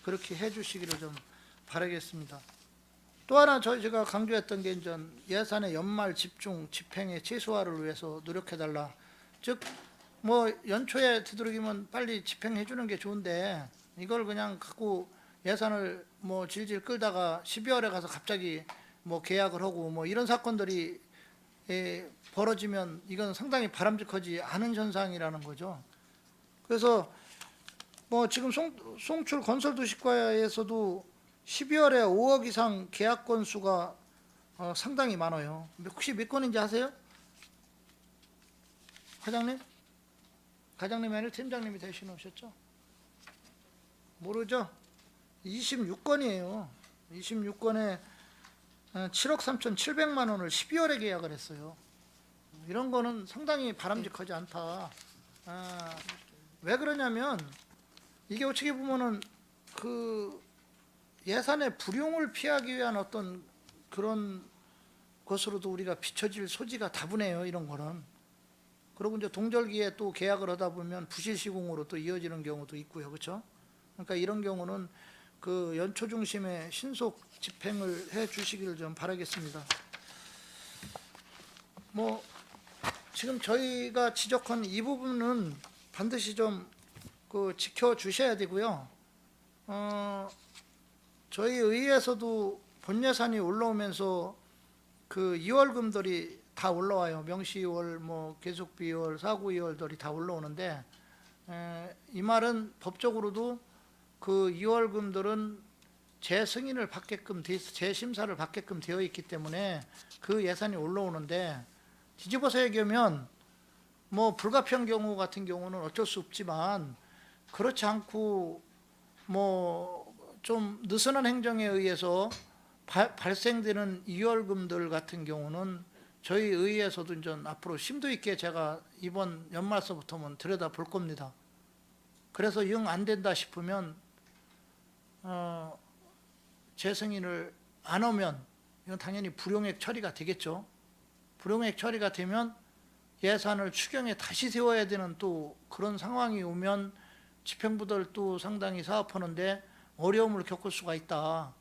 그렇게 해주시기를 좀 바라겠습니다. 또 하나 제가 강조했던 게 이제 예산의 연말 집중 집행의 최소화를 위해서 노력해달라. 즉 뭐 연초에 되도록이면 빨리 집행해 주는 게 좋은데 이걸 그냥 갖고 예산을 뭐 질질 끌다가 12월에 가서 갑자기 뭐 계약을 하고 뭐 이런 사건들이 벌어지면 이건 상당히 바람직하지 않은 현상이라는 거죠. 그래서 뭐 지금 송출 건설도시과에서도 12월에 5억 이상 계약 건수가 상당히 많아요. 혹시 몇 건인지 아세요? 과장님? 과장님이 아니라 팀장님이 되시오셨죠? 모르죠? 26건이에요. 26건에 7억 3,700만 원을 12월에 계약을 했어요. 이런 거는 상당히 바람직하지 않다. 왜 그러냐면 이게 어떻게 보면은 그 예산의 불용을 피하기 위한 어떤 그런 것으로도 우리가 비춰질 소지가 다분해요. 이런 거는. 그리고 이제 동절기에 또 계약을 하다 보면 부실 시공으로 또 이어지는 경우도 있고요. 그렇죠? 그러니까 이런 경우는 그 연초 중심에 신속 집행을 해 주시기를 좀 바라겠습니다. 뭐 지금 저희가 지적한 이 부분은 반드시 좀 그 지켜 주셔야 되고요. 저희 의회에서도 본 예산이 올라오면서 그 2월금들이 다 올라와요. 명시 2월, 뭐 계속비 2월, 사고 2월들이 다 올라오는데 이 말은 법적으로도 그 2월금들은 재승인을 받게끔 재심사를 받게끔 되어 있기 때문에 그 예산이 올라오는데 뒤집어서 얘기하면 뭐 불가피한 경우 같은 경우는 어쩔 수 없지만 그렇지 않고 뭐 좀 느슨한 행정에 의해서 발생되는 2월금들 같은 경우는 저희 의회에서도 이제 앞으로 심도 있게 제가 이번 연말서부터는 들여다 볼 겁니다. 그래서 영 안 된다 싶으면 재승인을 안 하면 이건 당연히 불용액 처리가 되겠죠. 불용액 처리가 되면 예산을 추경에 다시 세워야 되는 또 그런 상황이 오면 집행부들도 상당히 사업하는데 어려움을 겪을 수가 있다.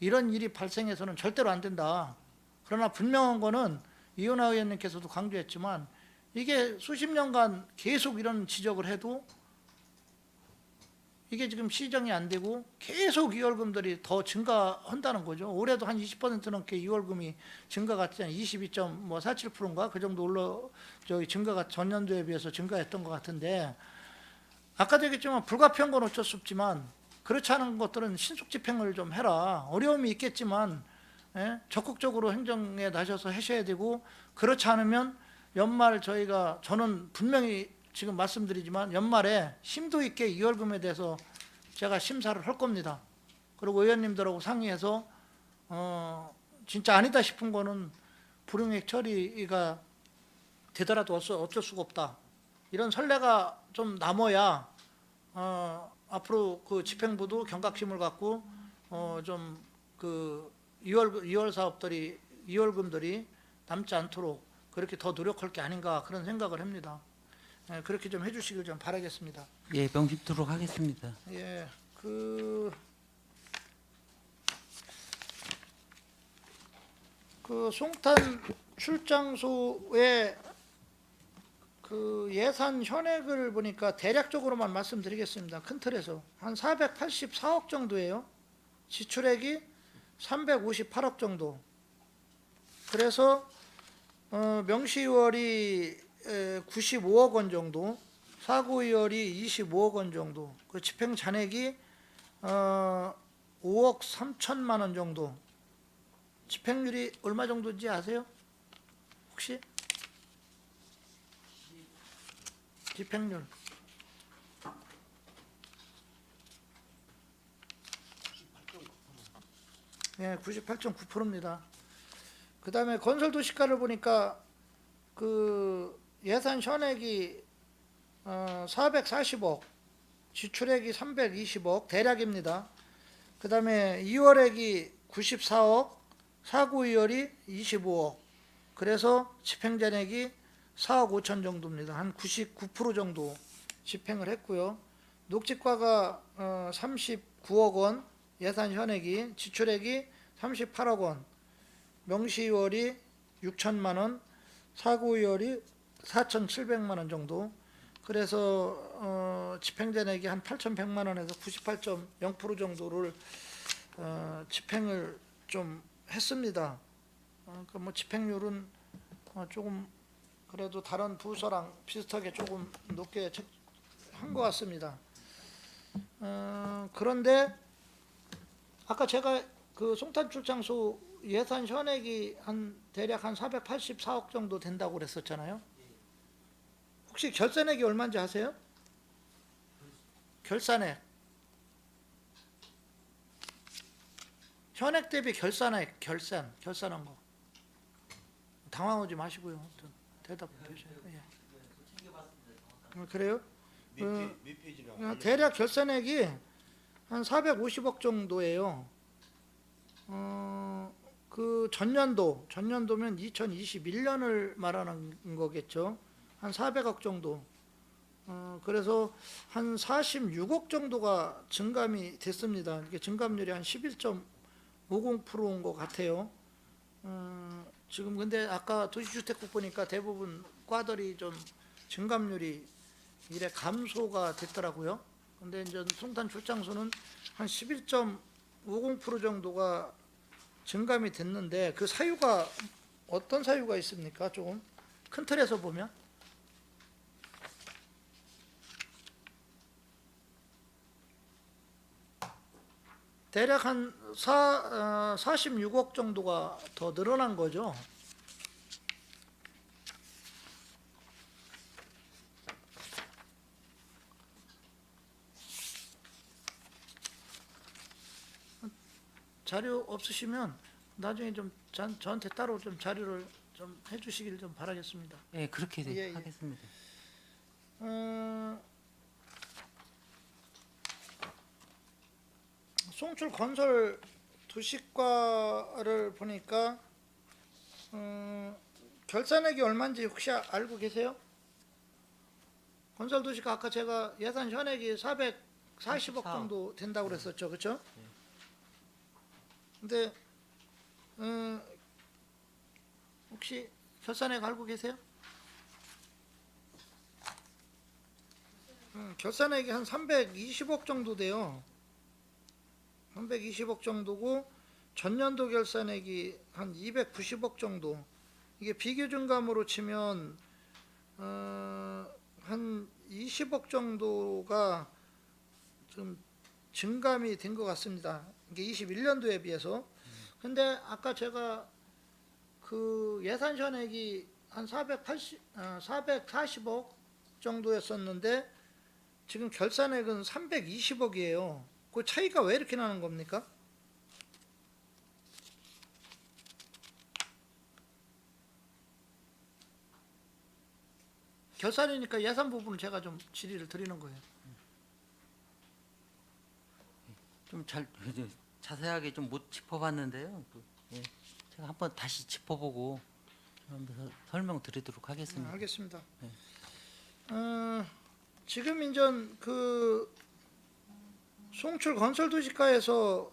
이런 일이 발생해서는 절대로 안 된다. 그러나 분명한 거는 이현아 의원님께서도 강조했지만 이게 수십 년간 계속 이런 지적을 해도 이게 지금 시정이 안 되고 계속 이월금들이 더 증가한다는 거죠. 올해도 한 20% 넘게 이월금이 증가가 했잖아요. 22.47%인가 그 정도 증가가 전년도에 비해서 증가했던 것 같은데, 아까도 얘기했지만 불가피한 건 어쩔 수 없지만 그렇지 않은 것들은 신속 집행을 좀 해라. 어려움이 있겠지만 적극적으로 행정에 나서서 하셔야 되고, 그렇지 않으면 연말 저는 분명히 지금 말씀드리지만 연말에 심도 있게 이월금에 대해서 제가 심사를 할 겁니다. 그리고 의원님들하고 상의해서 진짜 아니다 싶은 거는 불용액 처리가 되더라도 어쩔 수가 없다. 이런 선례가 좀 남아야 앞으로 그 집행부도 경각심을 갖고 좀 그 이월 사업들이 이월금들이 남지 않도록 그렇게 더 노력할 게 아닌가 그런 생각을 합니다. 그렇게 좀 해주시길 좀 바라겠습니다. 예, 명심토록 하겠습니다. 예, 그 송탄 출장소의 그 예산 현액을 보니까 대략적으로만 말씀드리겠습니다. 큰 틀에서 한 484억 정도예요. 지출액이 358억 정도. 그래서 명시월이 95억 원 정도, 사고이월이 25억 원 정도, 그 집행 잔액이 5억 3천만 원 정도. 집행률이 얼마 정도인지 아세요? 혹시? 집행률. 네, 98.9%입니다. 그 다음에 건설도시가를 보니까 그 예산 현액이 440억, 지출액이 320억 대략입니다. 그 다음에 2월액이 94억, 사고 2월이 25억. 그래서 집행잔액이 4억 5천 정도입니다. 한 99% 정도 집행을 했고요. 녹지과가 39억 원, 예산 현액이, 지출액이 38억 원, 명시월이 6천만 원, 사고이월이 4,700만 원 정도. 그래서 집행잔액이 한 8,100만 원에서 98.0% 정도를 집행을 좀 했습니다. 그러니까 뭐 집행률은 조금 그래도 다른 부서랑 비슷하게 조금 높게 한 것 같습니다. 그런데 아까 제가 그 송탄출장소 예산 현액이 대략 한 484억 정도 된다고 그랬었잖아요. 혹시 결산액이 얼마인지 아세요? 결산액. 현액 대비 결산액, 결산한 거. 당황하지 마시고요. 대답해 주세요. 예. 그래요? 몇 페이지라고? 대략 결산액이 한 450억 정도예요. 그 전년도면 2021년을 말하는 거겠죠. 한 400억 정도. 그래서 한 46억 정도가 증감이 됐습니다. 이게 증감률이 한 11.50%인 것 같아요. 지금 근데 아까 도시주택국 보니까 대부분 과들이 좀 증감률이 이래 감소가 됐더라고요. 근데 이제 송탄 출장소는 한 11.50% 정도가 증감이 됐는데 그 사유가 어떤 사유가 있습니까? 조금 큰 틀에서 보면 대략 한 46억 정도가 더 늘어난 거죠. 자료 없으시면 나중에 좀 저한테 따로 좀 자료를 좀 해주시길 좀 바라겠습니다. 예, 그렇게 예. 하겠습니다. 송출 건설 도시과를 보니까 결산액이 얼마인지 혹시 알고 계세요? 건설 도시과 아까 제가 예산 현액이 440억 정도 된다고 그랬었죠, 그렇죠? 근데 혹시 결산액 알고 계세요? 결산액이 한 320억 정도 돼요. 320억 정도고 전년도 결산액이 한 290억 정도. 이게 비교증감으로 치면 한 20억 정도가 좀 증감이 된 것 같습니다. 이게 21년도에 비해서. 근데 아까 제가 그 예산 현액이 한 440억 정도였었는데 지금 결산액은 320억이에요. 그 차이가 왜 이렇게 나는 겁니까? 결산이니까 예산 부분은 제가 좀 질의를 드리는 거예요. 좀 잘 자세하게 좀 못 짚어봤는데요. 예, 제가 한번 다시 짚어보고 한번 설명드리도록 하겠습니다. 알겠습니다. 네. 지금 인전 그 송출 건설 도시가에서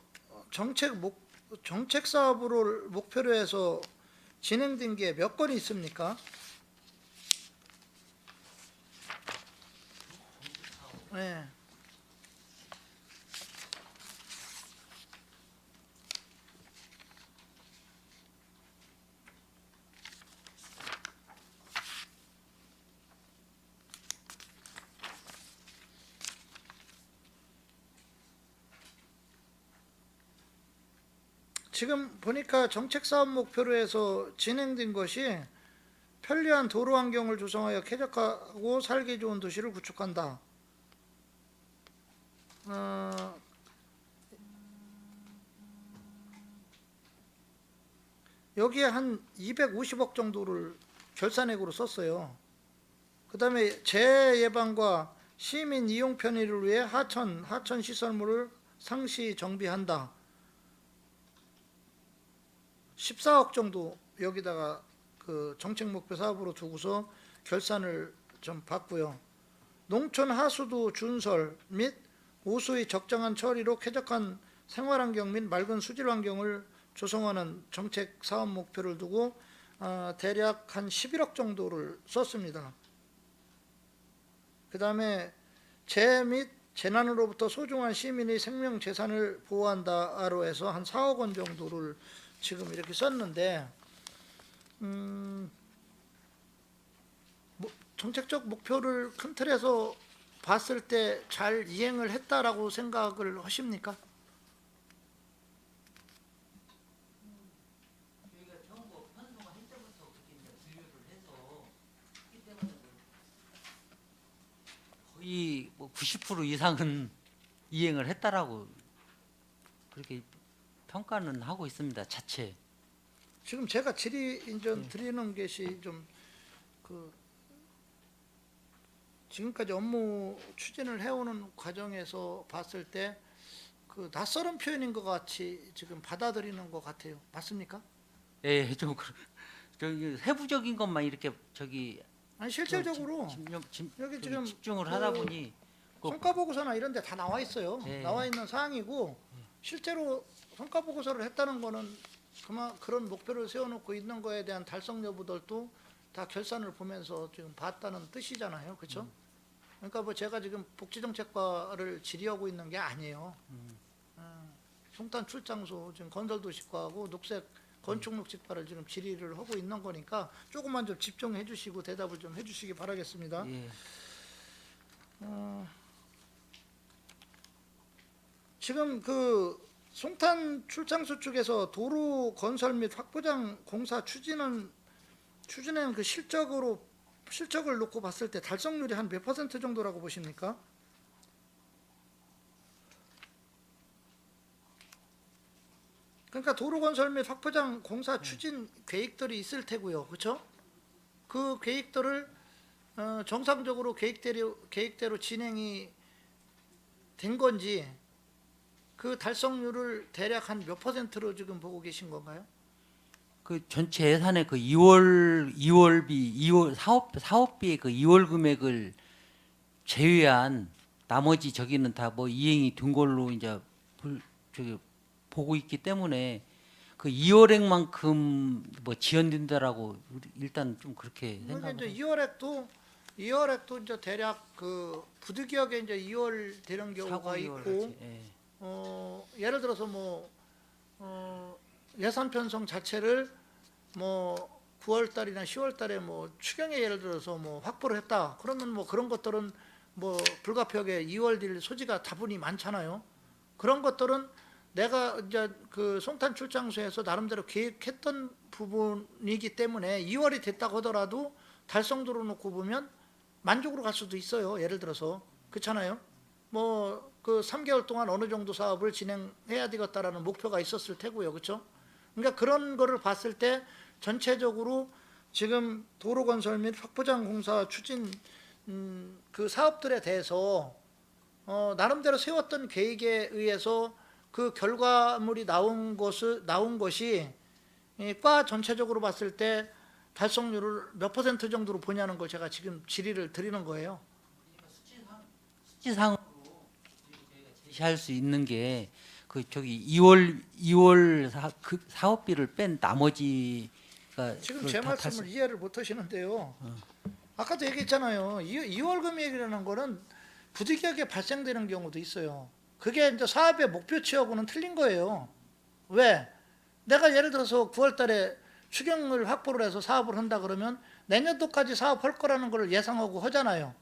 정책 사업으로 목표로 해서 진행된 게 몇 건이 있습니까? 네. 지금 보니까 정책 사업 목표로 해서 진행된 것이 편리한 도로 환경을 조성하여 쾌적하고 살기 좋은 도시를 구축한다. 여기에 한 250억 정도를 결산액으로 썼어요. 그 다음에 재해 예방과 시민 이용 편의를 위해 하천 시설물을 상시 정비한다. 14억 정도 여기다가 그 정책 목표 사업으로 두고서 결산을 좀 받고요. 농촌 하수도 준설 및 오수의 적정한 처리로 쾌적한 생활환경 및 맑은 수질 환경을 조성하는 정책 사업 목표를 두고 대략 한 11억 정도를 썼습니다. 그 다음에 재해 및 재난으로부터 소중한 시민의 생명 재산을 보호한다로 해서 한 4억 원 정도를 지금 이렇게 썼는데 정책적 목표를 큰 틀에서 봤을 때 잘 이행을 했다라고 생각을 하십니까? 거의 뭐 90% 이상은 이행을 했다라고 그렇게 평가는 하고 있습니다. 자체. 지금 제가 질의 인전 드리는 것이 좀 그 지금까지 업무 추진을 해오는 과정에서 봤을 때 그 낯설은 표현인 것 같이 지금 받아들이는 것 같아요. 맞습니까? 예, 좀 저기 세부적인 것만 이렇게 저기 아니 실질적으로 여기 저기 지금 집중을 하다 보니 그 성과 보고서나 이런 데 다 나와 있어요. 예. 나와 있는 사항이고 실제로 성과 보고서를 했다는 거는 그런 목표를 세워놓고 있는 거에 대한 달성 여부들도 다 결산을 보면서 지금 봤다는 뜻이잖아요. 그렇죠? 그러니까 뭐 제가 지금 복지정책과를 질의하고 있는 게 아니에요. 송탄 출장소 지금 건설도시과하고 녹색 건축녹지과를 지금 질의를 하고 있는 거니까 조금만 좀 집중해 주시고 대답을 좀 해주시기 바라겠습니다. 예. 지금 그 송탄 출장소 쪽에서 도로 건설 및 확보장 공사 추진은 그 실적을 놓고 봤을 때 달성률이 한 몇 퍼센트 정도라고 보십니까? 그러니까 도로 건설 및 확보장 공사 추진 계획들이 있을 테고요, 그렇죠? 그 계획들을 정상적으로 계획대로 진행이 된 건지 그 달성률을 대략 한 몇 퍼센트로 지금 보고 계신 건가요? 그 전체 예산의 그 2월 사업비의 그 2월 금액을 제외한 나머지 저기는 다 뭐 이행이 된 걸로 이제 저기 보고 있기 때문에 그 2월액만큼 뭐 지연된다라고 일단 좀 그렇게 그러니까 생각을 이제 2월액도 2월액도 이제 대략 그 부득이하게 이제 2월 되는 경우가 사고 있고, 2월 같이, 예. 예를 들어서 뭐 예산 편성 자체를 뭐 9월 달이나 10월 달에 뭐 추경에 예를 들어서 뭐 확보를 했다. 그러면 뭐 그런 것들은 뭐 불가피하게 2월 될 소지가 다분히 많잖아요. 그런 것들은 내가 이제 그 송탄 출장소에서 나름대로 계획했던 부분이기 때문에 2월이 됐다고 하더라도 달성도로 놓고 보면 만족으로 갈 수도 있어요. 예를 들어서 그렇잖아요. 뭐 그 3개월 동안 어느 정도 사업을 진행해야 되겠다라는 목표가 있었을 테고요. 그렇죠? 그러니까 그런 거를 봤을 때 전체적으로 지금 도로건설 및 확보장 공사 추진 그 사업들에 대해서 나름대로 세웠던 계획에 의해서 그 결과물이 나온 것이 과 전체적으로 봤을 때 달성률을 몇 퍼센트 정도로 보냐는 걸 제가 지금 질의를 드리는 거예요. 수치상으로 제시할 수 있는 게 그 저기 2월 그 사업비를 뺀 나머지가 지금 그걸 제 다 말씀을 이해를 못 하시는데요. 아까도 얘기했잖아요. 2월 금액이라는 거는 부득이하게 발생되는 경우도 있어요. 그게 이제 사업의 목표치하고는 틀린 거예요. 왜? 내가 예를 들어서 9월 달에 추경을 확보를 해서 사업을 한다 그러면 내년도까지 사업할 거라는 걸 예상하고 하잖아요.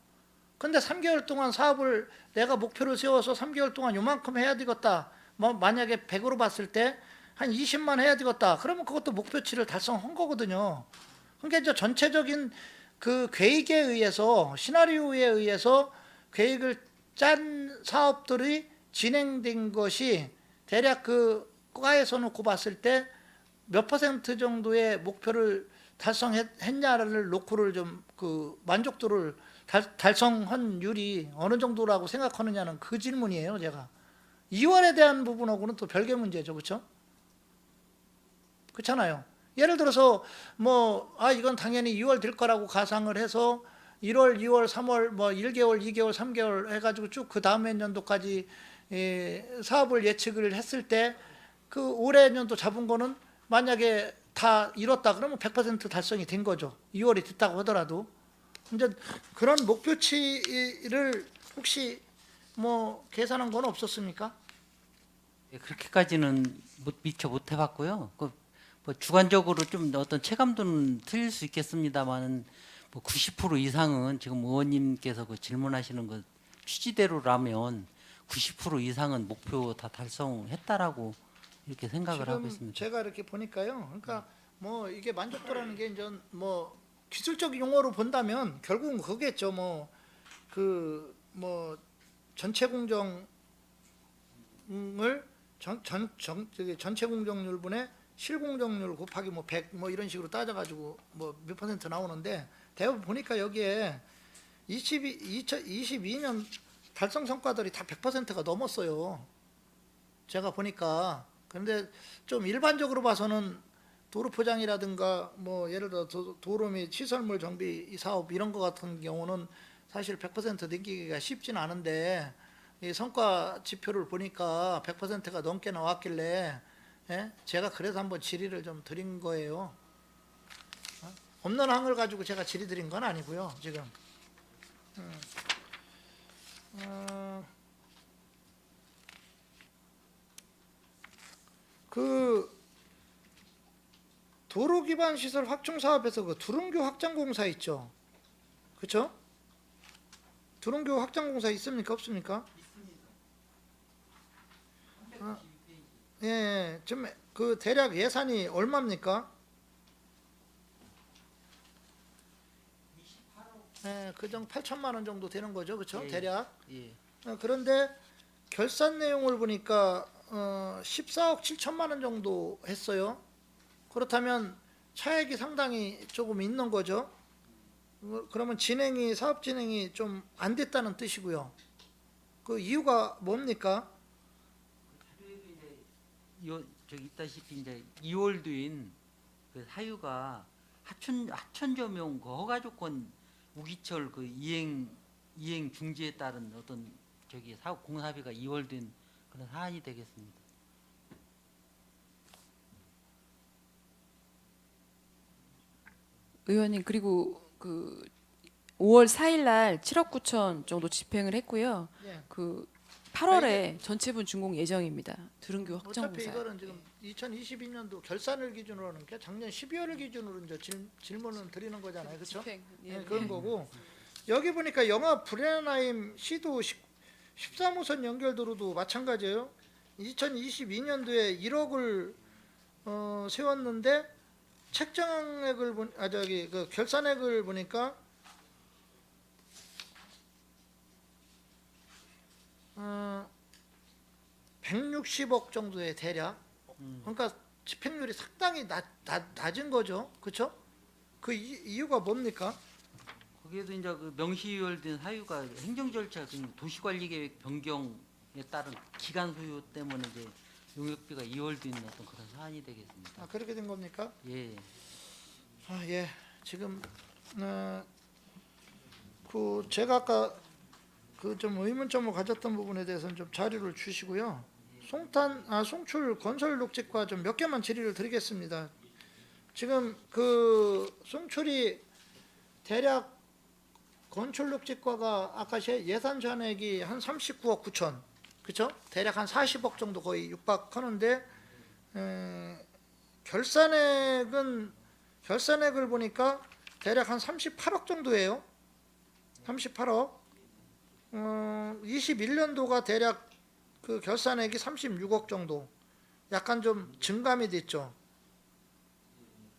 근데 3개월 동안 사업을 내가 목표를 세워서 3개월 동안 요만큼 해야 되겠다. 뭐 만약에 100으로 봤을 때 한 20만 해야 되겠다. 그러면 그것도 목표치를 달성한 거거든요. 그러니까 이제 전체적인 그 계획에 의해서 시나리오에 의해서 계획을 짠 사업들이 진행된 것이 대략 그 과에서 놓고 봤을 때 몇 퍼센트 정도의 목표를 달성했냐를 놓고를 좀 그 만족도를 달성한 율이 어느 정도라고 생각하느냐는 그 질문이에요. 제가 2월에 대한 부분하고는 또 별개 문제죠. 그렇죠? 그렇잖아요. 예를 들어서 뭐 이건 당연히 2월 될 거라고 가상을 해서 1월, 2월, 3월 뭐 1개월, 2개월, 3개월 해가지고 쭉 그 다음 연도까지 사업을 예측을 했을 때 그 올해 연도 잡은 거는 만약에 다 이뤘다 그러면 100% 달성이 된 거죠. 2월이 됐다고 하더라도. 이제 그런 목표치를 혹시 뭐 계산한 건 없었습니까? 예, 그렇게까지는 미처 못 해봤고요. 뭐 주관적으로 좀 어떤 체감도는 틀릴 수 있겠습니다만은 뭐 90% 이상은 지금 의원님께서 그 질문하시는 것 취지대로라면 90% 이상은 목표 다 달성했다라고 이렇게 생각을 하고 지금 있습니다. 제가 이렇게 보니까요. 그러니까 뭐 이게 만족도라는 게 이제 뭐 기술적 용어로 본다면 결국은 그거겠죠. 뭐 그 뭐 전체 공정을 저기 전체 공정률분의 실공정률 곱하기 뭐 100 뭐 이런 식으로 따져가지고 뭐 몇 퍼센트 나오는데 대부분 보니까 여기에 2022년 달성 성과들이 다 100%가 넘었어요. 제가 보니까. 그런데 좀 일반적으로 봐서는 도로 포장이라든가 뭐 예를 들어 도로 및 시설물 정비 사업 이런 거 같은 경우는 사실 100% 넘기기가 쉽진 않은데 이 성과 지표를 보니까 100%가 넘게 나왔길래 제가 그래서 한번 질의를 좀 드린 거예요. 없는 항을 가지고 제가 질의 드린 건 아니고요. 지금 그 도로 기반 시설 확충 사업에서 그 두릉교 확장 공사 있죠. 그렇죠? 두릉교 확장 공사 있습니까? 없습니까? 있습니다. 예, 좀 그 대략 예산이 얼마입니까? 예, 그정 8천만 원 정도 되는 거죠. 그렇죠? 예, 대략. 예. 그런데 결산 내용을 보니까 14억 7천만 원 정도 했어요. 그렇다면 차액이 상당히 조금 있는 거죠. 그러면 사업 진행이 좀 안 됐다는 뜻이고요. 그 이유가 뭡니까? 저기 있다시피 이제 2월도인 그 사유가 하천조명 그 허가조건 우기철 그 이행 중지에 따른 어떤 저기 사업 공사비가 2월된 그런 사안이 되겠습니다. 의원님 그리고 그 5월 4일 날 7억 9천 정도 집행을 했고요. 예. 그 8월에 전체분 준공 예정입니다. 들은교 어차피 확정공사. 이거는 지금 2022년도 결산을 기준으로 하는 게 작년 12월을 기준으로 이제 질문을 드리는 거잖아요, 그렇죠? 집행. 예, 그런 거고 여기 보니까 영화 브레나임 시도 13호선 연결도로도 마찬가지예요. 2022년도에 1억을 세웠는데 책정액을 그 결산액을 보니까 160억 정도의 대략. 그러니까 집행률이 상당히 낮은 거죠, 그렇죠? 그 이유가 뭡니까? 거기에도 이제 그 명시유월된 사유가 행정 절차, 도시관리계획 변경에 따른 기간 소요 때문에 이제 용역비가 이월된 어떤 그런 사안이 되겠습니다. 아, 그렇게 된 겁니까? 예. 아, 예. 지금 그 제가 아까 그 좀 의문점을 가졌던 부분에 대해서는 좀 자료를 주시고요. 송출 건설 녹지과 좀 몇 개만 질의를 드리겠습니다. 지금 그 송출이 대략 건축 녹지과가 아까 예산 잔액이 한 39억 9천, 그렇죠? 대략 한 40억 정도 거의 육박하는데 결산액을 보니까 대략 한 38억 정도예요. 38억. 21년도가 대략 그 결산액이 36억 정도. 약간 좀 증감이 됐죠.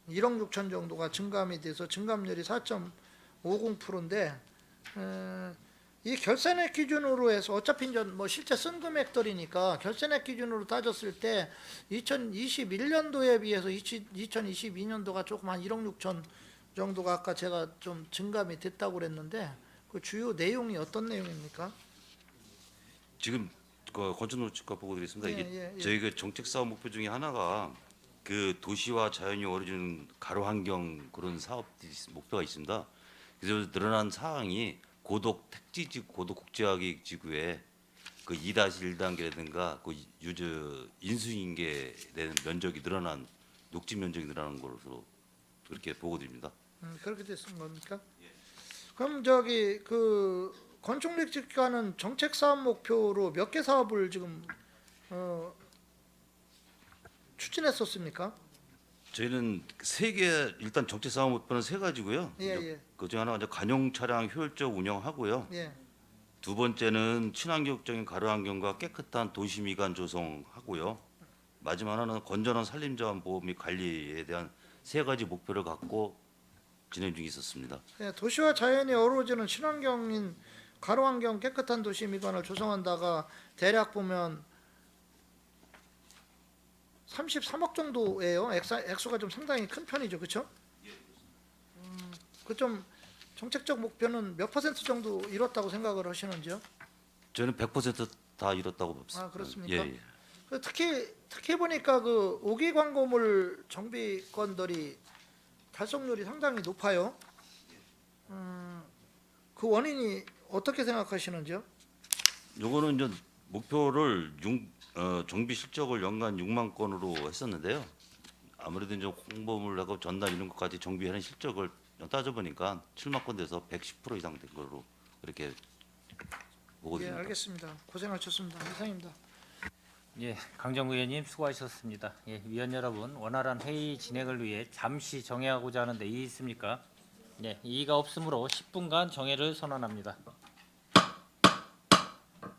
1억 6천 정도가 증감이 돼서 증감률이 4.50%인데 이 결산액 기준으로 해서 어차피 이제 뭐 실제 쓴 금액들이니까 결산액 기준으로 따졌을 때 2021년도에 비해서 2022년도가 조금 한 1억 6천 정도가 아까 제가 좀 증감이 됐다고 그랬는데 그 주요 내용이 어떤 내용입니까? 지금 그 건축노치과 보고 드리겠습니다. 이게 예. 저희 그 정책 사업 목표 중에 하나가 그 도시와 자연이 어우러지는 가로 환경 그런 사업 목표가 있습니다. 그래서 늘어난 사항이 고독 택지지구, 고독 국제화기획 지구에 그 2-1단계라든가 그 인수인계 되는 면적이 늘어난 녹지 면적이 늘어나는 것으로 그렇게 보고 드립니다. 그렇게 됐은 겁니까? 그럼 저기 그 건축립지과는 정책 사업 목표로 몇 개 사업을 지금 추진했었습니까? 저희는 세 개 일단 정책 사업 목표는 세 가지고요. 예. 그중 하나가 이제 관용 차량 효율적 운영하고요. 예. 두 번째는 친환경적인 가로 환경과 깨끗한 도시 미관 조성하고요. 마지막 하나는 건전한 산림자원 보호 및 관리에 대한 세 가지 목표를 갖고 진행 중에 있었습니다. 예, 도시와 자연이 어우러지는 친환경인 가로환경 깨끗한 도시 미관을 조성한다가 대략 보면 33억 정도예요. 액수가 좀 상당히 큰 편이죠, 그렇죠? 그 좀 정책적 목표는 몇 퍼센트 정도 이뤘다고 생각을 하시는지요? 저는 100%다 이뤘다고 봅니다. 아, 그렇습니까? 예. 그 특히 보니까 그 오기 광고물 정비건들이 달성률이 상당히 높아요. 그 원인이 어떻게 생각하시는지요? 요거는 이제 목표를 정비 실적을 연간 6만 건으로 했었는데요. 아무래도 이제 홍보물하고 전담 이런 것까지 정비하는 실적을 따져보니까 7만 건 돼서 110% 이상 된 걸로 그렇게 보고 예, 있습니다. 알겠습니다. 고생하셨습니다. 이상입니다. 예, 강정구 의원님 수고하셨습니다. 예, 위원 여러분, 원활한 회의 진행을 위해 잠시 정회하고자 하는데 이의 있습니까? 예, 이의가 없으므로 10분간 정회를 선언합니다.